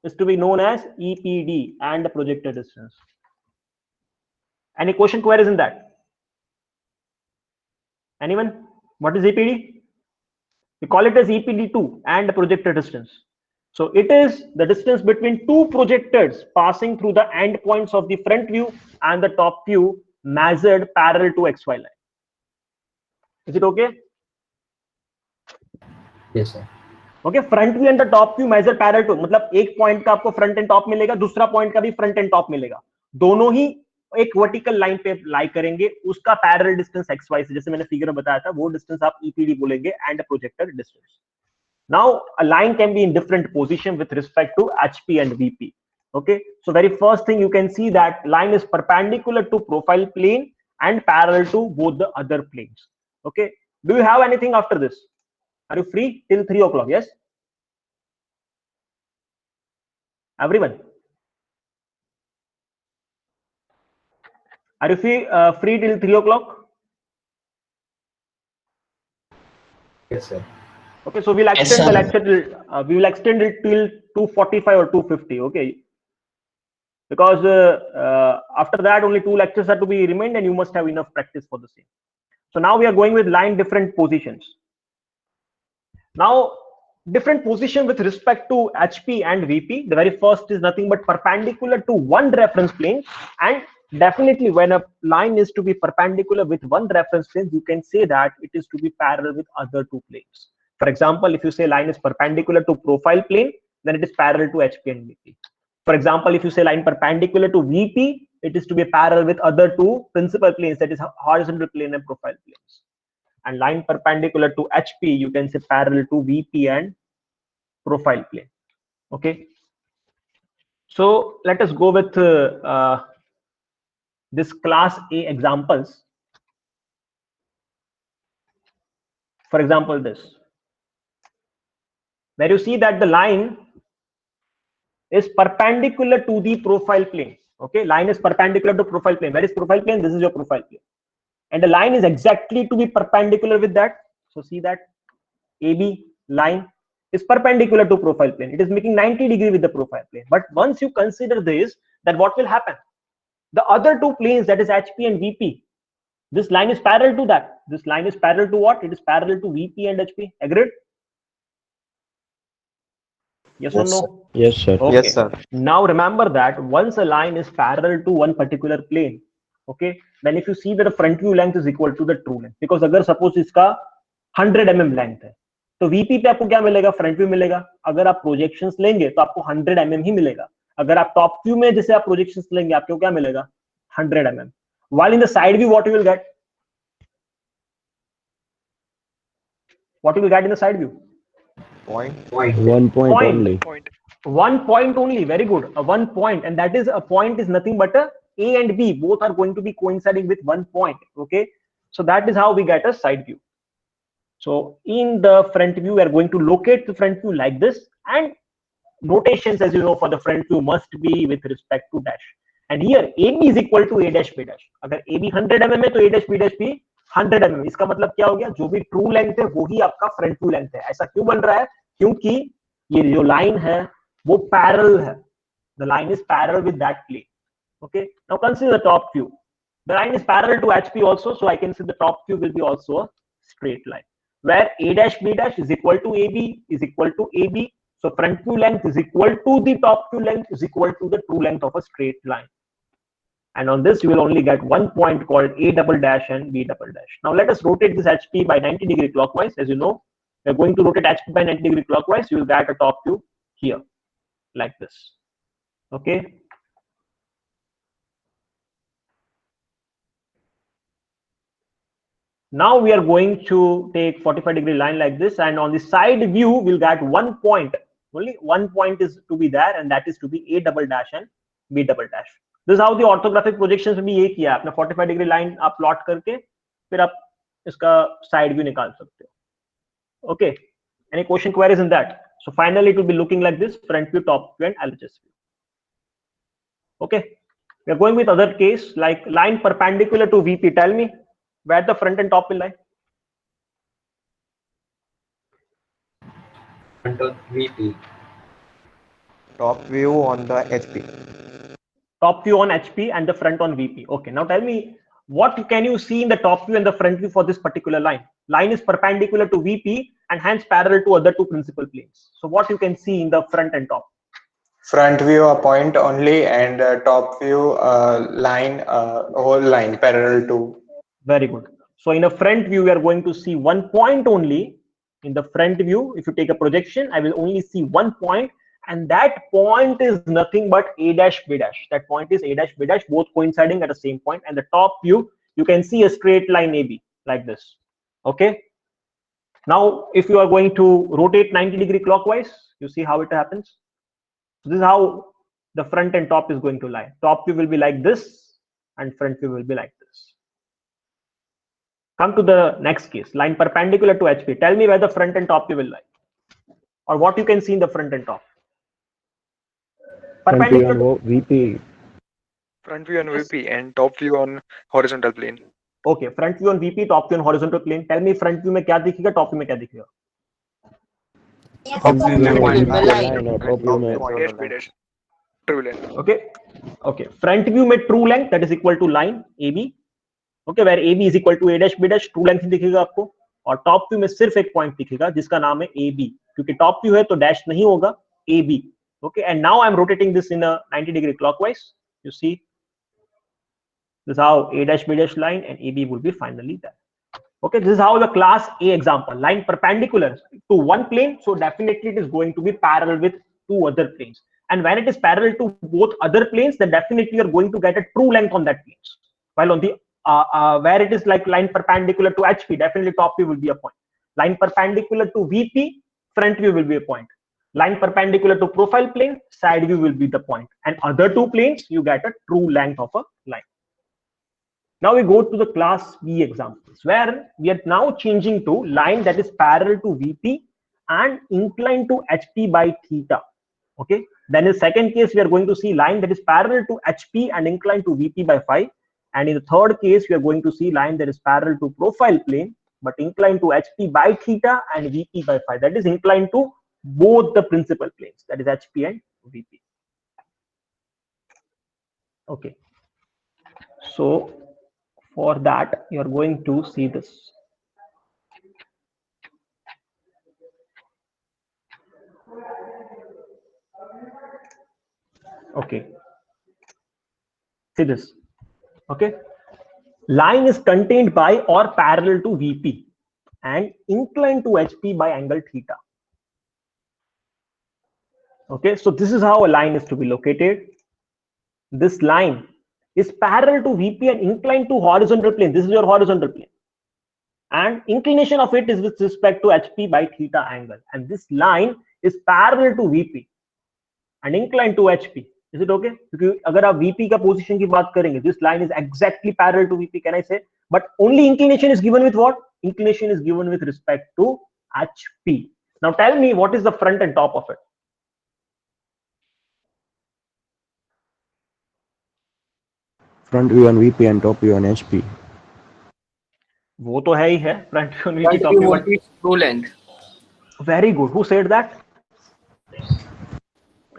S1: is to be known as EPD and the projected distance. Any question queries in that? Anyone? What is EPD? We call it as EPD2 and the projected distance. So it is the distance between two projectors passing through the endpoints of the front view and the top view measured parallel to XY line. Is it okay?
S6: Yes, sir.
S1: Okay, front view and the top view measure parallel to, मतलब एक point का आपको front end top मिलेगा, दूसरा point का भी front end top मिलेगा, दोनों ही एक वर्टिकल लाइन पे लाई करेंगे, उसका पैरेलल डिस्टेंस xy से, जैसे मैंने फिगर में बताया था, वो डिस्टेंस आप ईपीडी बोलेंगे and projector distance. Now a line can be in different position with respect to HP and VP. Okay, so very first thing you can see that line is perpendicular to profile plane and parallel to both the other planes. Okay, do you have anything after this? Are you free till 3 o'clock? Yes, everyone. Are you free till 3 o'clock?
S6: Yes, sir.
S1: Okay, so we'll extend the lecture till we will extend it till 2:45 or 2:50. Okay, because after that only 2 lectures are to be remained, and you must have enough practice for the same. So now we are going with line different positions. Now different position with respect to HP and VP. The very first is nothing but perpendicular to one reference plane, and definitely when a line is to be perpendicular with one reference plane, you can say that it is to be parallel with other two planes. For example, if you say line is perpendicular to profile plane, then it is parallel to HP and VP. For example, if you say line perpendicular to VP, it is to be parallel with other two principal planes, that is horizontal plane and profile planes. And line perpendicular to HP, you can say parallel to VP and profile plane. Okay. So let us go with this class A examples. For example, this, where you see that the line is perpendicular to the profile plane. Okay, line is perpendicular to profile plane. Where is profile plane? This is your profile plane, and the line is exactly to be perpendicular with that. So see that AB line is perpendicular to profile plane. It is making 90 degree with the profile plane. But once you consider this, then what will happen? The other two planes, that is HP and VP, this line is parallel to that. This line is parallel to what? It is parallel to VP and HP. Agreed? Yes or no?
S8: Yes, sir.
S1: Okay.
S5: Yes, sir.
S1: Now remember that once a line is parallel to one particular plane, okay, then if you see that the front view length is equal to the true length, because अगर suppose इसका 100 mm length है, तो VP पे आपको क्या मिलेगा? Front view मिलेगा. अगर आप प्रोजेक्शंस लेंगे तो आपको 100 mm ही मिलेगा. अगर आप टॉप व्यू में जैसे आप प्रोजेक्शंस लेंगे, आपको क्या मिलेगा? 100 mm. While in the side view, what you will get? What you will get in the side view?
S5: Point.
S8: 1 point only.
S4: Point.
S1: 1 point only. Very good. A 1 point, and that is a point is nothing but A and B both are going to be coinciding with 1 point. Okay, so that is how we get a side view. So in the front view, we are going to locate the front view like this, and notations, as you know, for the front view must be with respect to dash. And here AB is equal to A dash B dash. अगर AB 100 mm है तो A dash B dash भी 100 mm. इसका मतलब क्या हो गया? जो भी ट्रू लेंथ है वो ही आपका फ्रंट व्यू लेंथ है. ऐसा क्यों बन रहा है? क्योंकि ये जो लाइन है वो पैरेलल है. The line is parallel with that plane. Okay. Now consider the top view. The line is parallel to HP also, so I can say the top view will be also a straight line, where A dash B dash is equal to AB is equal to AB. So front view length is equal to the top view length is equal to the true length of a straight line. And on this, you will only get 1 point called A double dash and B double dash. Now let us rotate this HP by 90 degree clockwise. As you know, we're going to rotate HP by 90 degree clockwise. You will get a top view here, like this. Okay. Now we are going to take 45 degree line like this, and on the side view, we'll get 1 point. Only 1 point is to be there, and that is to be A double dash and B double dash. This is how the orthographic projections में भी ये किया आपने 45 degree line आप plot करके फिर आप इसका side view निकाल सकते हो. Okay. Any question queries in that? So finally, it will be looking like this: front view, top view, and LHS view. Okay. We are going with other case like line perpendicular to VP. Tell me where the front and top will lie.
S6: Front on VP.
S5: Top view on the HP.
S1: Top view on HP and the front on VP. Okay, now tell me, what can you see in the top view and the front view for this particular line? Line is perpendicular to VP and hence parallel to other two principal planes. So what you can see in the front and top?
S7: Front view a point only, and top view line, whole line parallel to.
S1: Very good. So in a front view, we are going to see 1 point only. In the front view, if you take a projection, I will only see one point, and that point is nothing but A dash B dash. That point is A dash B dash, both coinciding at the same point. And the top view, you can see a straight line AB like this. Okay. Now, if you are going to rotate 90-degree clockwise, you see how it happens. So this is how the front and top is going to lie. Top view will be like this, and front view will be like this. Come to the next case, line perpendicular to HP. Tell me where the front and top view will lie, or what you can see in the front and top. Perpendicular to
S8: VP.
S4: Front view on VP and top view on horizontal plane.
S1: Okay, front view on VP, top view on horizontal plane. Tell me front view में क्या दिखेगा, top view में क्या दिखेगा?
S4: True length.
S1: Okay, okay. Front view में true length that is equal to line AB. Okay, where AB is equal to A dash B dash, true length दिखेगा आपको. और top view में सिर्फ एक point दिखेगा जिसका नाम है AB. क्योंकि top view है तो dash नहीं होगा, AB. Okay, and now I'm rotating this in a 90-degree clockwise. You see, this is how A dash B dash line and AB will be finally there. Okay, this is how the class A example, line perpendicular to one plane, so definitely it is going to be parallel with two other planes. And when it is parallel to both other planes, then definitely you are going to get a true length on that planes. While on the where it is like line perpendicular to HP, definitely top view will be a point. Line perpendicular to VP, front view will be a point. Line perpendicular to profile plane, side view will be the point. And other two planes, you get a true length of a line. Now we go to the class B examples, where we are now changing to line that is parallel to VP and inclined to HP by theta. Okay. Then in the second case, we are going to see line that is parallel to HP and inclined to VP by phi. And in the third case, we are going to see line that is parallel to profile plane, but inclined to HP by theta and VP by phi. That is inclined to both the principal planes, that is HP and VP. Okay. So for that, you are going to see this. Okay. See this. Okay. Line is contained by or parallel to VP and inclined to HP by angle theta. Okay. So this is how a line is to be located. This line is parallel to VP and inclined to horizontal plane. This is your horizontal plane. And inclination of it is with respect to HP by theta angle. And this line is parallel to VP and inclined to HP. Is it okay? Because अगर आप VP का position की बात करेंगे, this line is exactly parallel to VP, can I say? But only inclination is given with what? Inclination is given with respect to HP. Now tell me what is the front and top of it?
S8: Front view on VP and top view on HP.
S1: वो तो है ही है, front view on VP, top view on
S6: true length.
S1: Very good. Who said that?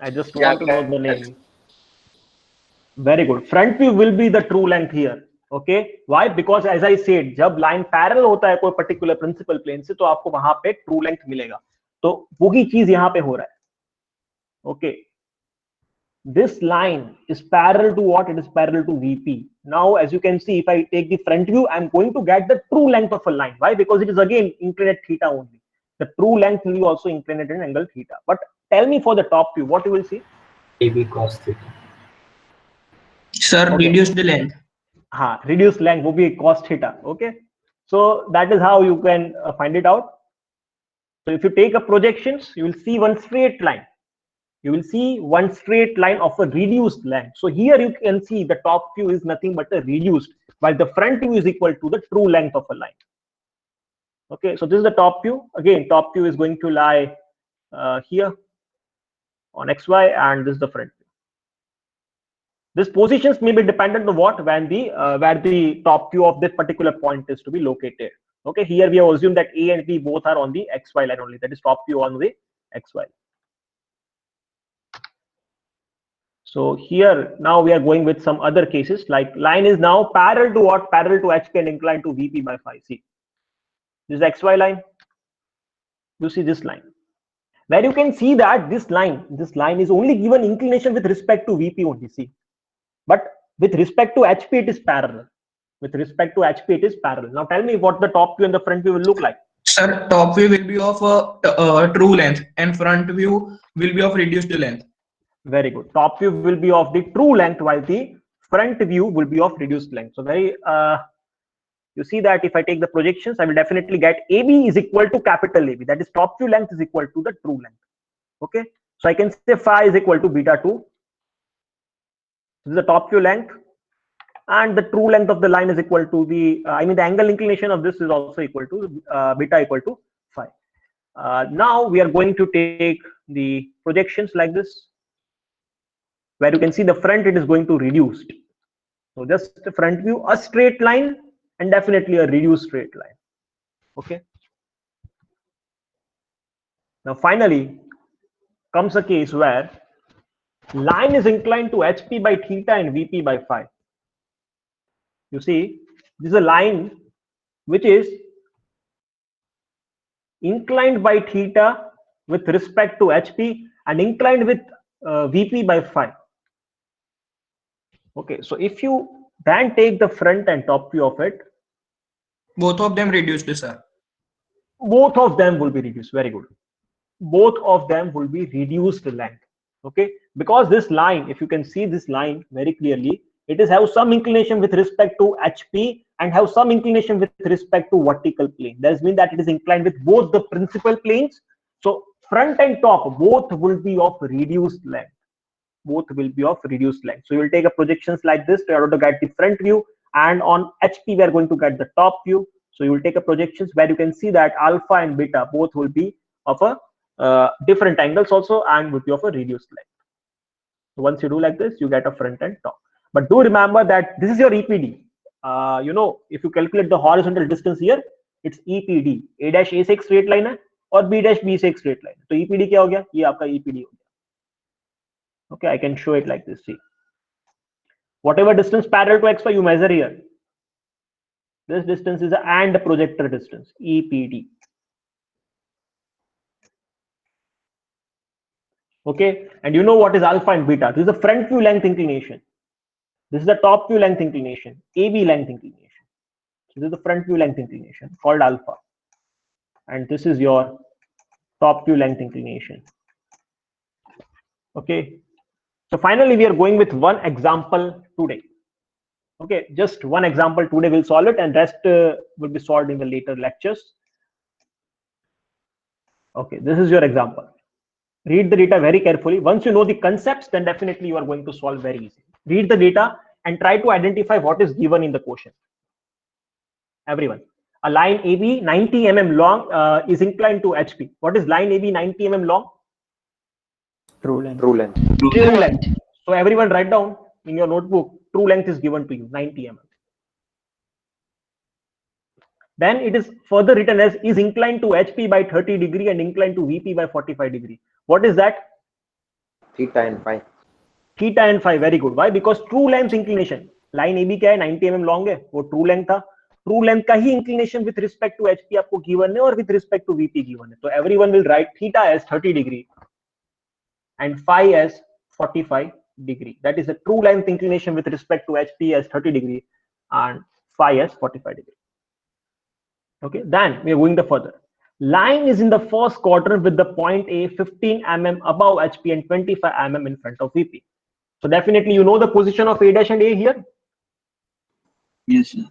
S1: I just want to know the name. Very good. Front view will be the true length here. Okay. Why? Because as I said, जब line parallel होता है कोई particular principal plane से, तो आपको वहां पे true length मिलेगा. तो वही चीज यहाँ पे हो रहा है. Okay. This line is parallel to what? It is parallel to VP. Now, as you can see, if I take the front view, I'm going to get the true length of a line. Why? Because it is again inclined at theta only. The true length will be also inclined at an angle theta. But tell me for the top view, what you will see?
S6: AB cos theta.
S9: Sir,
S1: Okay.
S9: reduce the length.
S1: Reduced length will be cos theta. Okay. So that is how you can find it out. So if you take a projections, you will see one straight line. You will see one straight line of a reduced length. So here you can see the top view is nothing but a reduced, while the front view is equal to the true length of a line. Okay, so this is the top view. Again, top view is going to lie here on XY, and this is the front view. These positions may be dependent on what, when the where the top view of this particular point is to be located. Okay, here we have assumed that A and B both are on the XY line only. That is top view on the XY. So here now we are going with some other cases, like line is now parallel to what? Parallel to HP and inclined to VP by phi. See, this is XY line. You see this line, where you can see that this line is only given inclination with respect to VP only. See, but with respect to HP it is parallel. With respect to HP it is parallel. Now tell me what the top view and the front view will look like.
S9: Sir, top view will be of true length and front view will be of reduced length.
S1: Very good. Top view will be of the true length while the front view will be of reduced length. So very you see that if I take the projections, I will definitely get AB is equal to capital AB. That is top view length is equal to the true length. Okay. So I can say phi is equal to beta 2. This is the top view length, and the true length of the line is equal to the the angle inclination of this is also equal to beta equal to phi. Now we are going to take the projections like this, where you can see the front it is going to reduced. So just the front view, a straight line, and definitely a reduced straight line. Okay. Now finally comes a case where line is inclined to HP by theta and VP by phi. You see, this is a line which is inclined by theta with respect to HP and inclined with VP by phi. Okay, so if you then take the front and top view of it,
S9: both of them reduced, sir.
S1: Both of them will be reduced. Very good. Both of them will be reduced length. Okay, because this line, if you can see this line very clearly, it is have some inclination with respect to HP and have some inclination with respect to vertical plane. That means that it is inclined with both the principal planes. So front and top both will be of reduced length. Both will be of reduced length. So you will take a projections like this in order to get the front view, and on HP we are going to get the top view. So you will take a projections where you can see that alpha and beta both will be of a different angles also and will be of a reduced length. So once you do like this, you get a front and top. But do remember that this is your EPD. If you calculate the horizontal distance here, it's EPD. A dash A से एक straight line है और B dash B से एक straight line. तो EPD क्या हो गया? ये आपका EPD हो गया. Okay, I can show it like this. See, whatever distance parallel to XY you measure here, this distance is and projector distance, EPD. Okay, and you know what is alpha and beta? This is the front view length inclination. This is the top view length inclination, AB length inclination. So this is the front view length inclination called alpha, and this is your top view length inclination. Okay. So finally, we are going with one example today. Okay, just one example today we'll solve it, and rest will be solved in the later lectures. Okay, this is your example. Read the data very carefully. Once you know the concepts, then definitely you are going to solve very easy. Read the data and try to identify what is given in the question. Everyone, a line AB 90 mm long is inclined to HP. What is line AB 90 mm long?
S3: True length.
S5: True length.
S1: True length. So everyone write down in your notebook, true length is given to you, 90 mm. Then it is further written as is inclined to HP by 30 degree and inclined to VP by 45 degree. What is that?
S5: Theta and phi.
S1: Theta and phi. Very good. Why? Because true length inclination. Line AB क्या है? 90 mm long है. वो true length था. True length का ही inclination with respect to HP आपको given है और with respect to VP given है. So everyone will write theta as 30 degree and phi as 45 degree. That is the true length inclination with respect to HP as 30 degree and phi as 45 degree. Okay, then we are going the further. Line is in the first quadrant with the point A 15 mm above HP and 25 mm in front of VP. So definitely you know the position of A dash and A here.
S6: Yes, sir.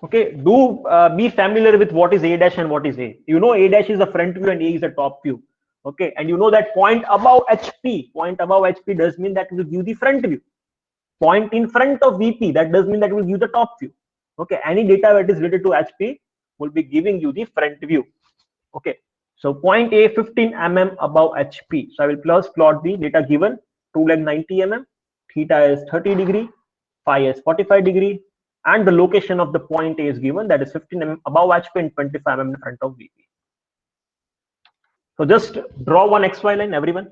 S1: Okay, do be familiar with what is A dash and what is A. You know A dash is the front view and A is the top view. Okay, and you know that point above HP does mean that will give the front view. Point in front of VP, that does mean that will give the top view. Okay, any data that is related to HP will be giving you the front view. Okay, so point A 15 mm above HP. So I will plot the data given. True length 90 mm, theta is 30 degree, phi is 45 degree, and the location of the point A is given, that is 15 mm above HP and 25 mm in front of VP. So just draw one XY line, everyone.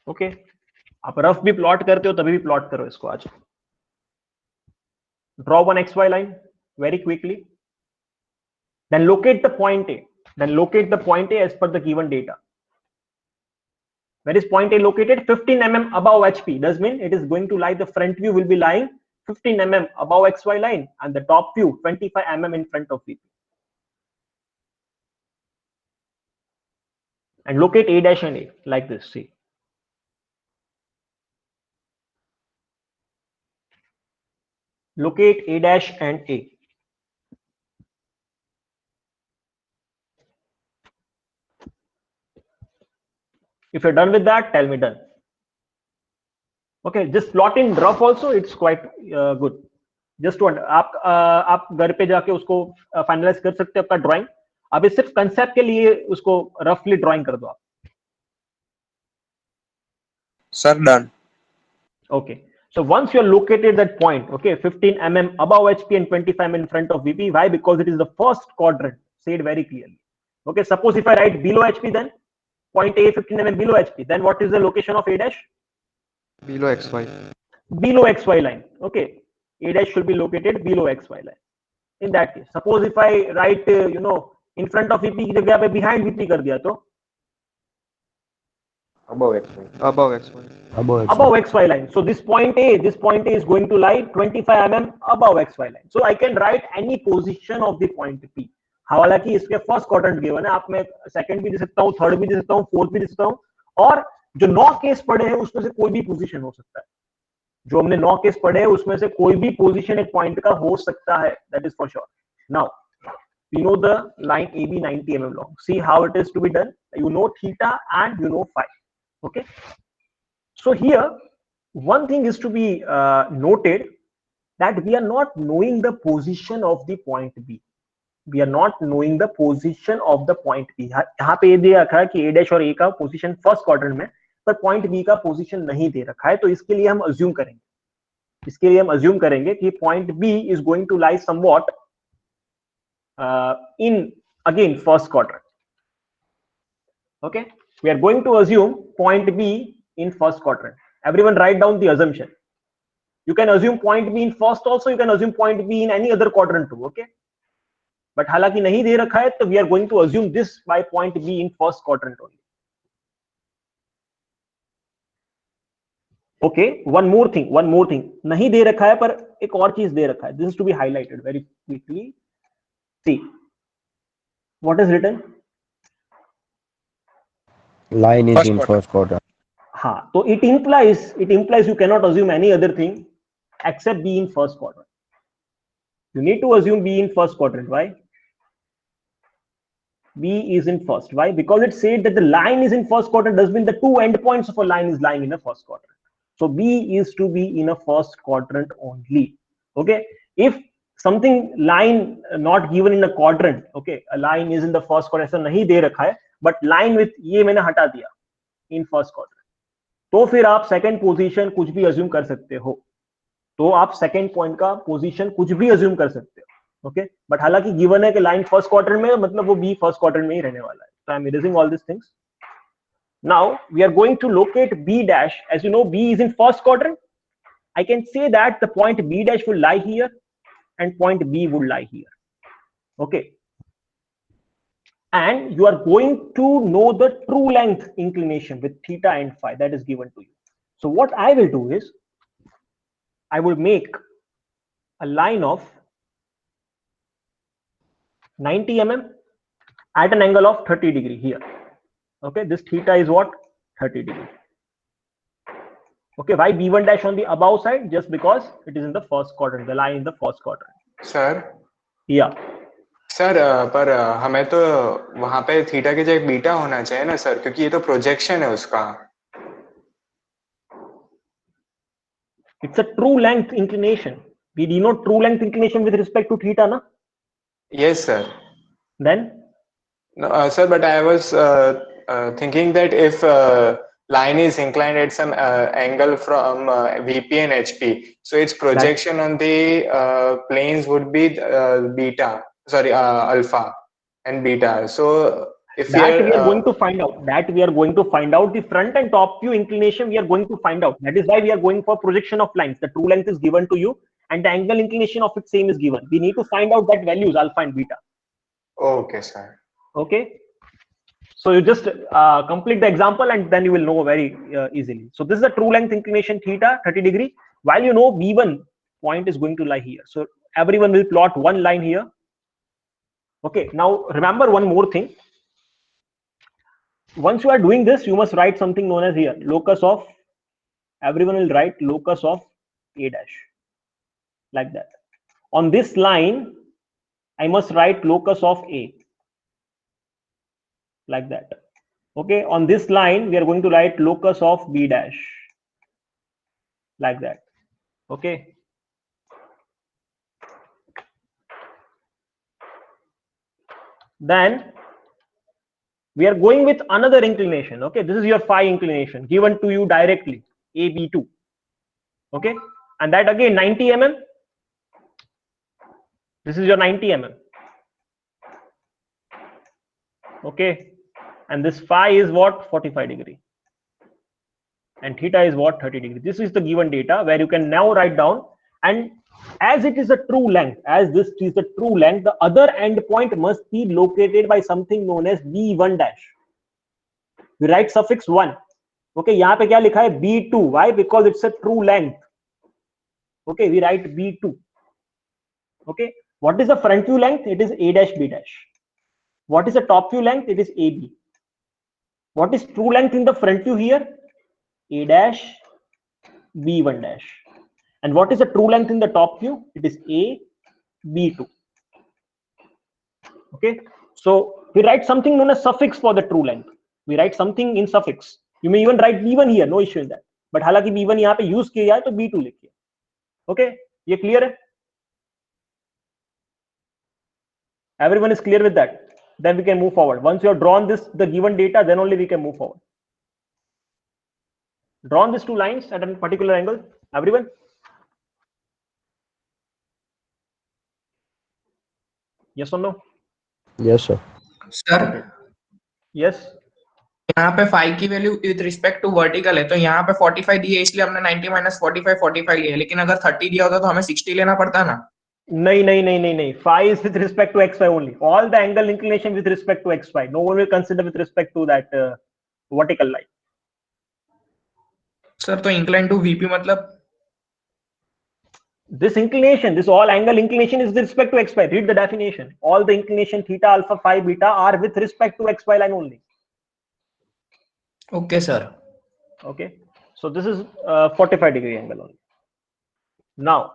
S1: Okay, आप rough भी plot करते हो तभी भी plot करो इसको आज. Draw one XY line very quickly. Then locate the point A. As per the given data. Where is point A located? 15 mm above HP. Does mean it is going to lie, the front view will be lying 15 mm above XY line and the top view 25 mm in front of VP. and locate A dash and A like this. See, locate A dash and A. If you're done with that, tell me done. Okay, just plot in rough also, it's quite good. Just to आप घर पे जाके उसको finalise कर सकते हैं आपका drawing. अभी सिर्फ कंसेप्ट के लिए उसको रफली ड्राइंग कर दो आप.
S4: Sir, done.
S1: Okay, so once you are located that point, okay, 15 mm above HP and 25 mm in front of VP. Why? Because it is the first quadrant. Say it very clearly. Okay, suppose if I write below HP, then point A 15 mm below HP, then what is the location of A dash?
S5: Below XY.
S1: Below XY line. Okay, A dash should be located below XY line. In that case, suppose if I write in front of VP की जगह पे behind VP कर दिया तो
S5: Above XY. Above XY.
S1: above XY line. So this point A is going to lie 25 mm above XY line. So I can write any position of the point P. हालांकि इसके first quadrant given है, आप मैं second भी दे सकता हूँ, third भी दे सकता हूँ, फोर्थ भी दे सकता हूँ, और जो 9 केस पड़े हैं उसमें से कोई भी पोजीशन हो सकता है. जो हमने 9 केस पढ़े हैं उसमें से कोई भी पोजीशन एक पॉइंट का हो सकता है. That is for sure. Now we know the line AB 90 mm long. See how it is to be done. You know theta and you know phi. Okay, so here one thing is to be noted, that we are not knowing the position of the point B. We are not knowing the position of the point B. यहाँ पे ये दे रखा है कि A dash और A का position first quadrant में, पर पॉइंट B का पोजीशन नहीं दे रखा है. तो इसके लिए हम अज्यूम करेंगे कि point B is going to lie somewhat in again first quadrant. Okay, we are going to assume point B in first quadrant. Everyone write down the assumption. You can assume point B in first also, you can assume point B in any other quadrant too. Okay, but हालांकि नहीं दे रखा है तो we are going to assume this by point B in first quadrant only. Okay, one more thing, नहीं दे रखा है पर एक और चीज दे रखा है. This is to be highlighted very quickly. See what is written.
S8: Line is
S4: First
S8: in
S4: quadrant.
S8: first quadrant.
S1: हाँ, तो it implies you cannot assume any other thing except B in first quadrant. You need to assume B in first quadrant. Why? B is in first. Why? Because it said that the line is in first quadrant, does mean the two endpoints of a line is lying in a first quadrant. So B is to be in a first quadrant only. Okay, if something line not given in a quadrant, okay, a line is in the first quadrant, ऐसा नहीं दे रखा है, but line with ये मैंने हटा दिया in first quadrant, तो फिर आप सेकंड पोजीशन कुछ भी अज्यूम कर सकते हो. तो आप सेकंड पॉइंट का पोजीशन कुछ भी अज्यूम कर सकते हो. ओके, बट हालांकि गिवन है कि लाइन फर्स्ट क्वाड्रेंट में, मतलब वो बी फर्स्ट क्वाड्रेंट में ही रहने वाला है. So I am erasing all this things. Now we are going to locate B dash. As you know B is in first quadrant. I can say that the point B dash will lie here and point B would lie here. Okay, and you are going to know the true length inclination with theta and phi that is given to you. So what I will do is I will make a line of 90 mm at an angle of 30 degree here. Okay, this theta is what? 30 degree. Okay, why B1 dash on the above side? Just because it is in the first quadrant. The line in the first quadrant.
S7: Sir
S1: Yeah.
S7: Sir पर हमें तो वहां पे theta की जगह beta होना चाहिए ना सर, क्योंकि ये तो प्रोजेक्शन है उसका.
S1: It's a true length inclination. We denote true length inclination with respect to theta, na?
S7: Yes sir.
S1: Then?
S7: No, sir, but I was thinking that if line is inclined at some angle from VP and HP, so its projection on the planes would be alpha and beta. So if
S1: we are going to find out, the front and top view inclination we are going to find out. That is why we are going for projection of lines. The true length is given to you and the angle inclination of it same is given. We need to find out that values alpha and beta.
S7: Okay sir.
S1: Okay, so you just complete the example and then you will know very easily. So this is the true length inclination theta 30 degree, while you know B1 point is going to lie here. So everyone will plot one line here. Okay, now remember one more thing. once you are doing this, you must write something known as here locus of, everyone will write locus of A dash, like that. On this line, I must write locus of A, like that. Okay, on this line, we are going to write locus of B dash, like that. Okay. Then we are going with another inclination. Okay, this is your phi inclination given to you directly, AB2. Okay, and that again 90 mm. This is your 90 mm. Okay, and this phi is what? 45 degree, and theta is what? 30 degree. This is the given data where you can now write down, and as it is a true length, as this is the true length, the other end point must be located by something known as B1 dash. We write suffix 1. Okay, यहाँ पे क्या लिखा है? B2. Why? Because it's a true length. Okay, we write B2. Okay, what is the front view length? It is A dash B dash. What is the top view length? It is AB. What is true length in the front view here? A dash B1 dash. And what is the true length in the top view? It is A B2. Okay, so we write something known as suffix for the true length. We write something in suffix. You may even write B1 here, no issue in that. But हालांकि B1 यहाँ पे use किया है तो B2 लिखिए. Okay, ये clear है? Everyone is clear with that? Then we can move forward. Once you have drawn this, the given data, then only we can move forward. Drawn these two lines at a particular angle. Everyone? Yes or no?
S8: Yes, sir.
S9: Sir
S1: Yes.
S9: यहाँ पे phi की value with respect to vertical है, तो यहाँ पे 45 दिए इसलिए हमने 90 माइनस 45 लिया, लेकिन अगर 30 दिया होता तो हमें 60 लेना पड़ता ना.
S1: नहीं. Phi is with respect to xy only. All the angle inclination with respect to xy. No one will consider with respect to that vertical line.
S9: Sir तो इंक्लाइन टू वीपी मतलब
S1: This inclination, this all angle inclination is with respect to xy. Read the definition. All the inclination theta, alpha, phi, beta are with respect to xy line only.
S9: Okay sir.
S1: Okay, so this is 45 degree angle only. Now,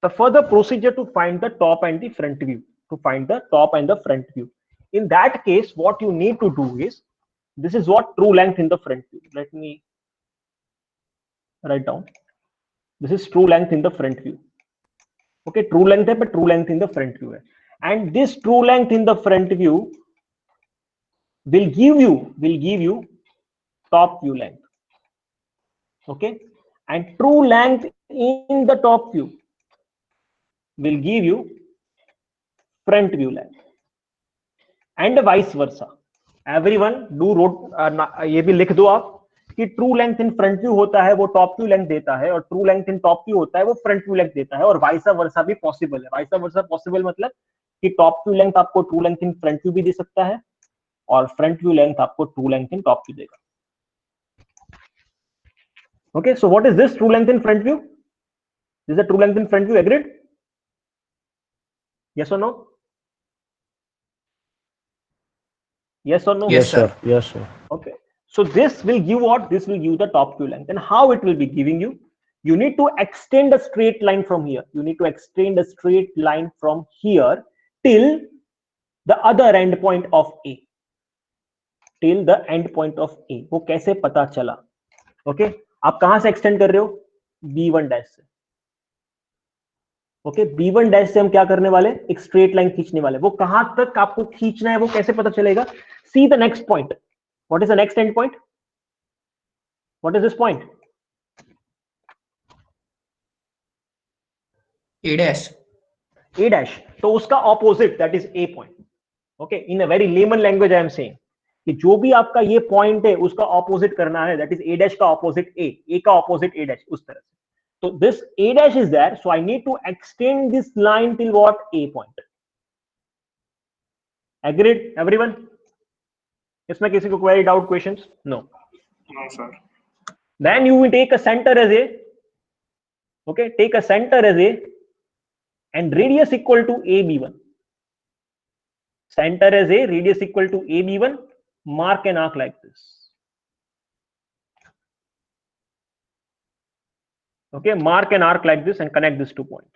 S1: the further procedure to find the top and the front view. To find the top and the front view. In that case, what you need to do is, this is what true length in the front view. Let me write down. This is true length in the front view. Okay, true length है, but true length in the front view है. And this true length in the front view will give you top view length. Okay, and true length in the top view will give you front view length, and vice versa. Everyone do ये भी लिख दो आप कि true length in front view होता है वो top view length देता है, और true length in top view होता है वो फ्रंट व्यू लेंथ देता है, और वाइसा वर्सा भी पॉसिबल है. वाइसा वर्सा पॉसिबल मतलब कि टॉप व्यू लेंथ आपको true length in front view भी दे सकता है, और फ्रंट व्यू लेंथ आपको true length in top view देगा. Okay, so what is this true length in front view? This is a true length in front view. Agreed? Yes or no? Yes or no?
S9: Yes, sir.
S8: Yes, sir.
S1: Okay, so this will give what? This will give the top view length. And how it will be giving you? You need to extend a straight line from here. You need to extend a straight line from here till the other end point of A. Till the end point of A. वो कैसे पता चला? Okay, आप कहां से extend कर रहे हो? B1 डैश से. ओके, B1 डैश से हम क्या करने वाले? एक स्ट्रेट लाइन खींचने वाले. वो कहां तक आपको खींचना है वो कैसे पता चलेगा? See the next point. What is the next end point? What is this point?
S9: A dash.
S1: A dash. तो उसका opposite, that is A point. Okay, in a very layman language I am saying कि जो भी आपका ये point है उसका opposite करना है, दैट इज ए डैश का ऑपोजिट ए का ऑपोजिट ए डैश, उस तरह से. तो this A dash is there, so I need to extend this line till what? A point. Agreed everyone? इसमें किसी को query, doubt, questions? No.
S2: No, sir.
S1: Then you will take a center as A. Okay, take a center as A and radius equal to AB1. center as A, radius equal to AB1, mark an arc like this. Okay, mark an arc like this and connect these 2 points.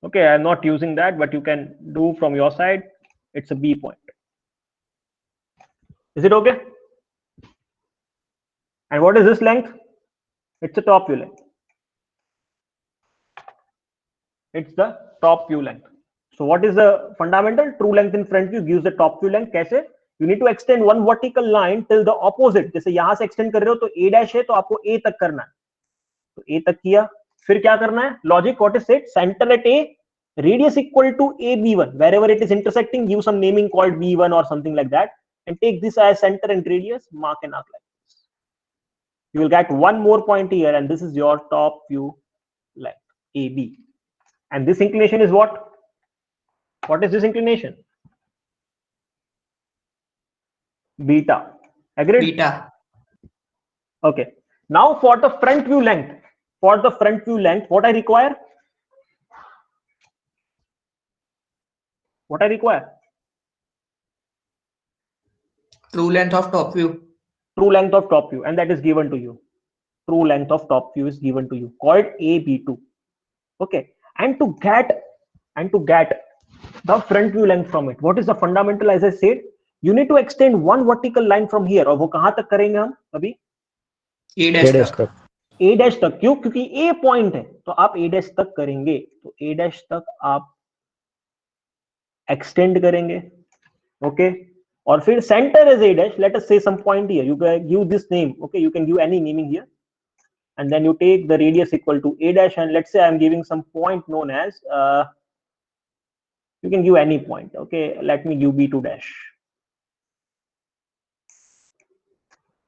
S1: Okay, I'm not using that, but you can do from your side. It's a B point. Is it okay? And what is this length? It's a top view length. It's the top view length. So what is the fundamental? True length in front view gives the top view length. कैसे? You need to extend one vertical line till the opposite. जैसे यहाँ से extend कर रहे हो तो A dash है तो आपको A तक करना है. तो A तक किया. फिर क्या करना है? Logic what is it? Center at A, radius equal to AB1. Wherever it is intersecting, give some naming called B1 or something like that, and take this as center and radius. Mark an arc like this. You will get one more point here, and this is your top view length AB. And this inclination is what? What is this inclination? Beta. Agreed?
S9: Beta.
S1: Okay. Now for the front view length, what I require? What I require?
S9: True length of top view.
S1: True length of top view, and that is given to you. True length of top view is given to you, called AB2. Okay. And to get the front view length from it, what is the fundamental? As I said, you need to extend one vertical line from here. और वो कहाँ तक करेंगे हम अभी?
S9: A dash तक.
S1: A dash तक. क्यों? क्योंकि A point है, तो आप A dash तक करेंगे. तो A dash तक आप extend करेंगे. Okay. और फिर center is A dash. Let us say some point here. You can give this name. Okay. You can give any naming here. And then you take the radius equal to A dash, and let's say I'm giving some point known as, you can give any point. Okay, let me give B2 dash.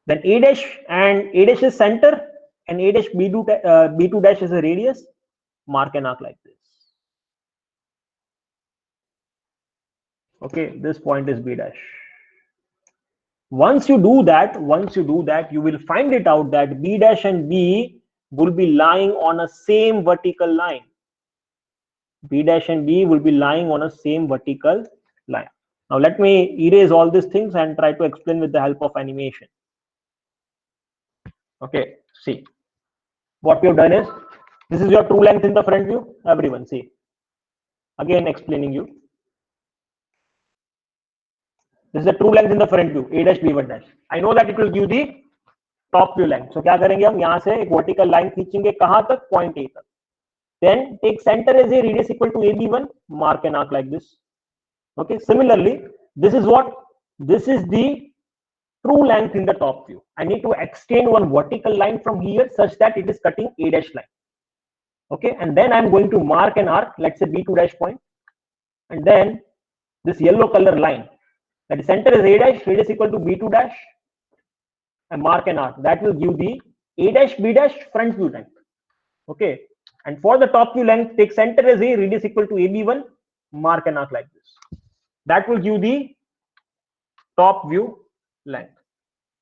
S1: Then A dash, and A dash is center, and A dash B2 dash is a radius. Mark an arc like this. Okay, this point is B dash. Once you do that, you will find it out that B dash and B will be lying on a same vertical line. B dash and B will be lying on a same vertical line. Now let me erase all these things and try to explain with the help of animation. Okay, see. What we have done is, this is your true length in the front view. Everyone see. Again explaining you. This is the true length in the front view, A dash B1 dash. I know that it will give the top view length. So क्या करेंगे हम? यहाँ से एक vertical line खींचेंगे कहाँ तक? Point A तक. Then take center as A, radius equal to AB1. Mark an arc like this. Okay. Similarly, this is what? This is the true length in the top view. I need to extend one vertical line from here such that it is cutting A dash line. Okay. And then I'm going to mark an arc. Let's say B2 dash point. And then this yellow color line. That is center is A dash, radius equal to B2 dash, and mark an arc. That will give the A dash B dash front view length. Okay. And for the top view length, take center as A, radius equal to AB1, mark an arc like this. That will give the top view length.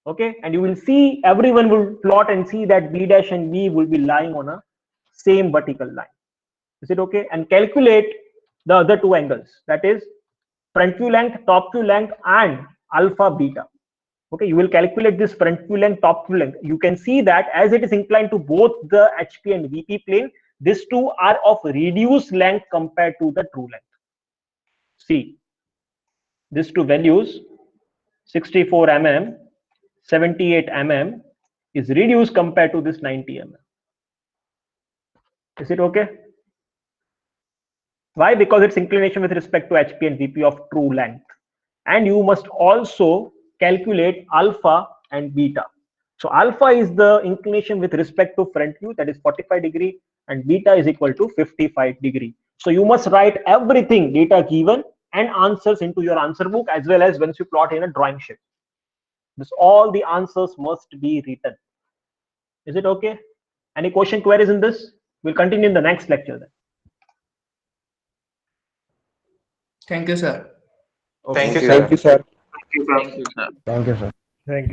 S1: Okay. And you will see, everyone will plot and see that B dash and B will be lying on a same vertical line. Is it okay? And calculate the other two angles. That is front view length, top view length, and alpha beta. Okay, you will calculate this front view length, top view length. You can see that as it is inclined to both the HP and VP plane, these two are of reduced length compared to the true length. See, these two values, 64 mm, 78 mm, is reduced compared to this 90 mm. Is it okay? Why? Because it's inclination with respect to HP and VP of true length. And you must also calculate alpha and beta. So alpha is the inclination with respect to front view, that is 45 degree, and beta is equal to 55 degree. So you must write everything, data given and answers, into your answer book, as well as once you plot in a drawing sheet. This, all the answers must be written. Is it okay? Any question, queries in this? We'll continue in the next lecture then.
S9: Thank you, sir.
S7: Thank you, sir.
S8: Thank you, sir.
S2: Thank you, sir.
S8: Thank you, sir.
S3: Thank you.